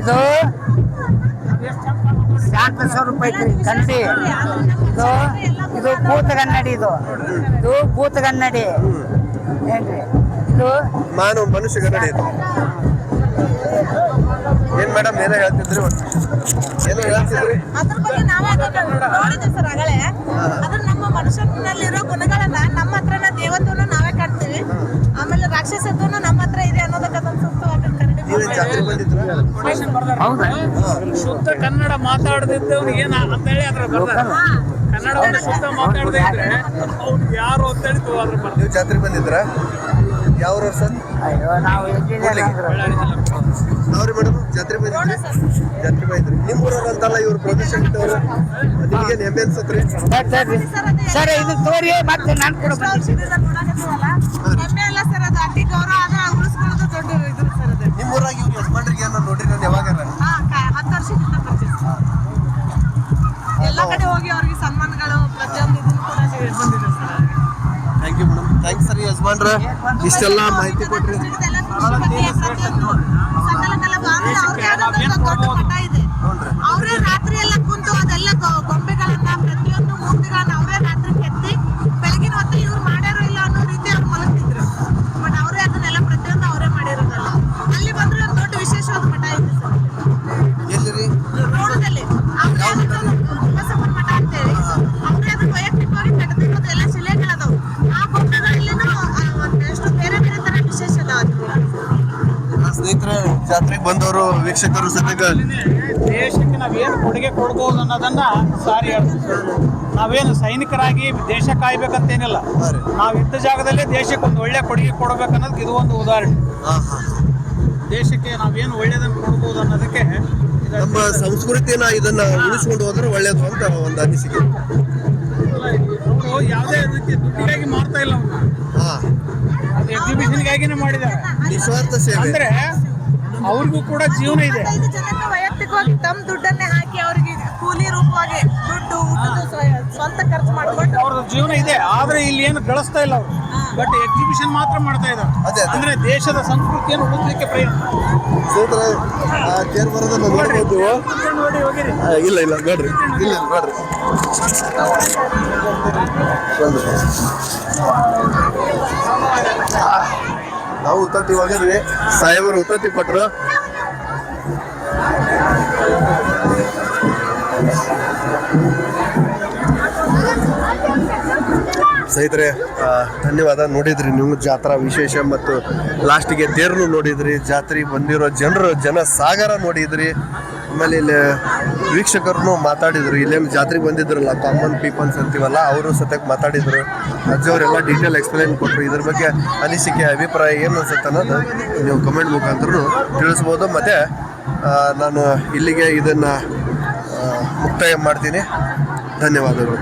ಇದು ಶಾಂತ ಸ್ವರೂಪ ಐತ್ರಿ ಕನ್ನಡಿ. ಇದು ಭೂತಗನ್ನಡಿ. ಇದು ಭೂತಗನ್ನಡಿ ಏನ್ರಿ? ಇದು ಮನುಷ್ಯ ಕನ್ನಡಿ ಇದು. ಏನ್ ಮೇಡಮ್ ಏನೋ ಹೇಳ್ತಿದ್ರಿ? ಅದ್ರ ಬಗ್ಗೆ ನಾವೇ ನೋಡಿದ್ವಿ ಸರ್ ಆಗಲೇ. ಅದ್ರ ನಮ್ಮ ಮನುಷ್ಯನಲ್ಲಿರೋ ಗುಣಗಳನ್ನ ನಮ್ಮ ಹತ್ರನ ದೇವತ್ವನ ನಾವೇ ಕಾಣ್ತೀವಿ. ಆಮೇಲೆ ರಾಕ್ಷಸತ್ವನು ನಮ್ಮ ಹತ್ರ ಇದೆ ಅನ್ನೋದಕ್ಕೆ ಅದೊಂದು ಸೂಕ್ತವಾದ ಕನ್ನಡಿ. ನೀವೇನ್ ಜಾತ್ರೆ ಬಂದಿದ್ರ? ಹೌದಾ? ಶುದ್ಧ ಕನ್ನಡ ಮಾತಾಡದಿದ್ದವ್ರು ಏನ ಅಂತ ಹೇಳಿ ಅದ್ರ ಬರ್ತಾರೆ. ಕನ್ನಡವನ್ನು ಶುದ್ಧ ಮಾತಾಡದೇ ಇದ್ರೆ ಅವ್ರು ಯಾರು ಅಂತ ಹೇಳಿ ಅದ್ರ ಬರ್ತಾರೆ. ನೀವು ಜಾತ್ರೆ ಬಂದಿದ್ರ? ಯಾವ ಸರ್? ಅಯ್ಯೋ ನಾವು ಅವ್ರಿ ಮೇಡಮ್ ಜಾತ್ರೆ ಬಂದಿದ್ರಿ? ಜಾತ್ರೆ ಬಂದಿದ್ರಿ. ನಿಮ್ಮ ಊರವ್ರು ಅಂತಲ್ಲ ಇವ್ರು ಪ್ರೊಫೆಷನ್ ಇಟ್ಟವ್ರು. ನಿಮ್ಗೆ ಹೆಮ್ಮೆ ಅನ್ಸತ್ರಿ? ಸರ್ ಇದು ತೋರಿ ಮತ್ತೆ ನಾನು ಕೂಡ ಹೆಮ್ಮೆ ಅಲ್ಲ ಸರ್, ಅದು ಅತಿ ಗೌರವ ಆದ್ರೆ ಉಳಿಸ್ಕೊಳ್ಳೋದು ದೊಡ್ಡ ಇದು ಸರ್. ಅದು ನಿಮ್ಮ ಊರಾಗ ಇವ್ರು ಯಜಮಾನ್ರಿಗೆ ಏನೋ ನೋಡ್ರಿ ನಾನು ಯಾವಾಗ 10 ವರ್ಷದಿಂದ ಬರ್ತೀವಿ ಸರ್. ಎಲ್ಲ ಕಡೆ ಹೋಗಿ ಅವ್ರಿಗೆ ಸನ್ಮಾನಗಳು ಪ್ರತಿಯೊಂದು ಇದನ್ನು ಕೂಡ ಬಂದಿದೆ sir. Thank you madam. Thanks sir ಯಜಮಾನ್ರ, ಇಷ್ಟೆಲ್ಲ ಮಾಹಿತಿ ಕೊಟ್ರಿ. ಅವರೇ ರಾತ್ರಿ ಎಲ್ಲ ಕುಂತು ಅದೆಲ್ಲ ಗೊಂಬೆಗಳನ್ನ ಪ್ರತಿಯೊಂದು ಮೂರ್ತಿಗಳನ್ನ ಅವರೇ ರಾತ್ರಿ ಕೆತ್ತಿ ಬೆಳಗಿನ ಹೊತ್ತು ಇವ್ರು ಮಾಡ್ಯಾರೋ ಇಲ್ಲ ಅನ್ನೋ ರೀತಿ ಅವ್ರು ಮಲಗ್ತಿದ್ರು. ಬಟ್ ಅವರೇ ಅದನ್ನೆಲ್ಲ ಪ್ರತಿಯೊಂದು ಅವರೇ ಮಾಡಿರೋದಲ್ಲ. ಅಲ್ಲಿ ಬಂದ್ರೆ ಒಂದು ದೊಡ್ಡ ವಿಶೇಷವಾದ ಮಠ ಇದೆ ಸರ್. ಎಲ್ಲಿರಿ? ರೋಡದಲ್ಲಿ ಬಸವನ ಮಠ ಅಂತೇಳಿ ಅವರೇ ಅದನ್ನ ವೈಯಕ್ತಿಕವಾಗಿ ಕಟ್ಟಿರೋದು ಎಲ್ಲ ಶಿಲೆಗಳದಾವು. ಆ ಗೊಂಬೆಗಳಲ್ಲಿನೂ ಎಷ್ಟು ಬೇರೆ ಬೇರೆ ತರ ವಿಶೇಷ ಅದಾವ. ಸ್ನೇಹಿತರೆ, ಜಾತ್ರೆಗೆ ಬಂದವರು ವೀಕ್ಷಕರು ಸದ್ಯಗ ದೇಶಕ್ಕೆ ನಾವೇನು ಕೊಡುಗೆ ಕೊಡ್ಬೋದು ಅನ್ನೋದನ್ನ ಸಾರಿ ಹೇಳ್ತೀವಿ. ನಾವೇನು ಸೈನಿಕರಾಗಿ ದೇಶ ಕಾಯ್ಬೇಕಂತೇನಿಲ್ಲ. ನಾವು ಇದ್ದ ಜಾಗದಲ್ಲೇ ದೇಶಕ್ಕೆ ಒಂದು ಒಳ್ಳೆ ಕೊಡುಗೆ ಕೊಡ್ಬೇಕನ್ನೋದಕ್ಕೆ ಇದು ಒಂದು ಉದಾಹರಣೆ. ದೇಶಕ್ಕೆ ನಾವೇನು ಒಳ್ಳೇದನ್ನು ಕೊಡ್ಬೋದು ಅನ್ನೋದಕ್ಕೆ ನಮ್ಮ ಸಂಸ್ಕೃತಿನ ಇದನ್ನ ಉಳಿಸ್ಕೊಂಡು ಹೋದ್ರೆ ಒಳ್ಳೇದು ಅಂತ ಒಂದು ಅನಿಸಿಕೆ. ಅವರು ಯಾವುದೇ ರೀತಿ ದುಡ್ಡಿಗಾಗಿ ಮಾಡ್ತಾ ಇಲ್ಲ. ಅದು ಎಕ್ಸಿಬಿಷನ್ಗಾಗಿನೇ ಮಾಡಿದ್ದಾರೆ. ನಿಸ್ವಾರ್ಥ ಸೇವೆ ಅಂದ್ರೆ ಅವ್ರಿಗೂ ಕೂಡ ಜೀವನ ಇದೆ. 5 ಜನಕ್ಕೆ ವೈಯಕ್ತಿಕವಾಗಿ ತಮ್ಮ ದುಡ್ಡನ್ನೇ ಹಾಕಿ ಅವರಿಗೆ ಕೂಲಿ ರೂಪವಾಗಿ ದುಡ್ಡು ಊಟದ ಸ್ವಂತ ಖರ್ಚು ಮಾಡ್ಕೊಂಡು ಅವ್ರದ್ದು ಜೀವನ ಇದೆ. ಆದ್ರೆ ಇಲ್ಲಿ ಏನು ಗಳಿಸ್ತಾ ಇಲ್ಲ ಅವರು, ಬಟ್ ಎಕ್ಸಿಬಿಷನ್ ಮಾತ್ರ ಮಾಡ್ತಾ ಇದ್ದಾರೆ. ಅಂದ್ರೆ ದೇಶದ ಸಂಸ್ಕೃತಿಯನ್ನು ಉಳಿಸಲಿಕ್ಕೆ ಪ್ರಯತ್ನ. ಸ್ನೇಹಿತರೆ, ತೇರು ಬರೋದನ್ನ ನೋಡ್ಬೋದು. ನೋಡಿ ಹೋಗಿರಿ. ಇಲ್ಲ ಇಲ್ಲ ನೋಡ್ರಿ, ಇಲ್ಲ ನೋಡ್ರಿ. ನಾವು ಉತ್ತತ್ತಿ ಹೋಗಿದ್ವಿ, ಸಾಹೇಬರು ಉತ್ತತ್ತಿ ಕೊಟ್ರು. ಸ್ನೇಹಿತರೆ, ಧನ್ಯವಾದ. ನೋಡಿದ್ರಿ ನೀವು ಜಾತ್ರಾ ವಿಶೇಷ ಮತ್ತು ಲಾಸ್ಟಿಗೆ ತೇರನ್ನು ನೋಡಿದ್ರಿ. ಜಾತ್ರೆಗೆ ಬಂದಿರೋ ಜನ ಸಾಗರ ನೋಡಿದ್ರಿ. ಆಮೇಲೆ ಇಲ್ಲಿ ವೀಕ್ಷಕರನ್ನು ಮಾತಾಡಿದ್ರು. ಇಲ್ಲೇನು ಜಾತ್ರೆಗೆ ಬಂದಿದ್ರಲ್ಲ ಕಾಮನ್ ಪೀಪಲ್ಸ್ ಅಂತೀವಲ್ಲ, ಅವರು ಸತ್ಯಕ್ಕೆ ಮಾತಾಡಿದ್ರು. ಅಜ್ಜವರೆಲ್ಲ ಡೀಟೇಲ್ ಎಕ್ಸ್ಪ್ಲೇನ್ ಕೊಟ್ಟರು. ಇದ್ರ ಬಗ್ಗೆ ಅನಿಸಿಕೆ ಅಭಿಪ್ರಾಯ ಏನು ಅನ್ಸುತ್ತೆ ಅನ್ನೋದು ನೀವು ಕಮೆಂಟ್ ಮುಖಾಂತರ ತಿಳಿಸ್ಬೋದು. ಮತ್ತು ನಾನು ಇಲ್ಲಿಗೆ ಇದನ್ನು ಮುಕ್ತಾಯ ಮಾಡ್ತೀನಿ. ಧನ್ಯವಾದಗಳು.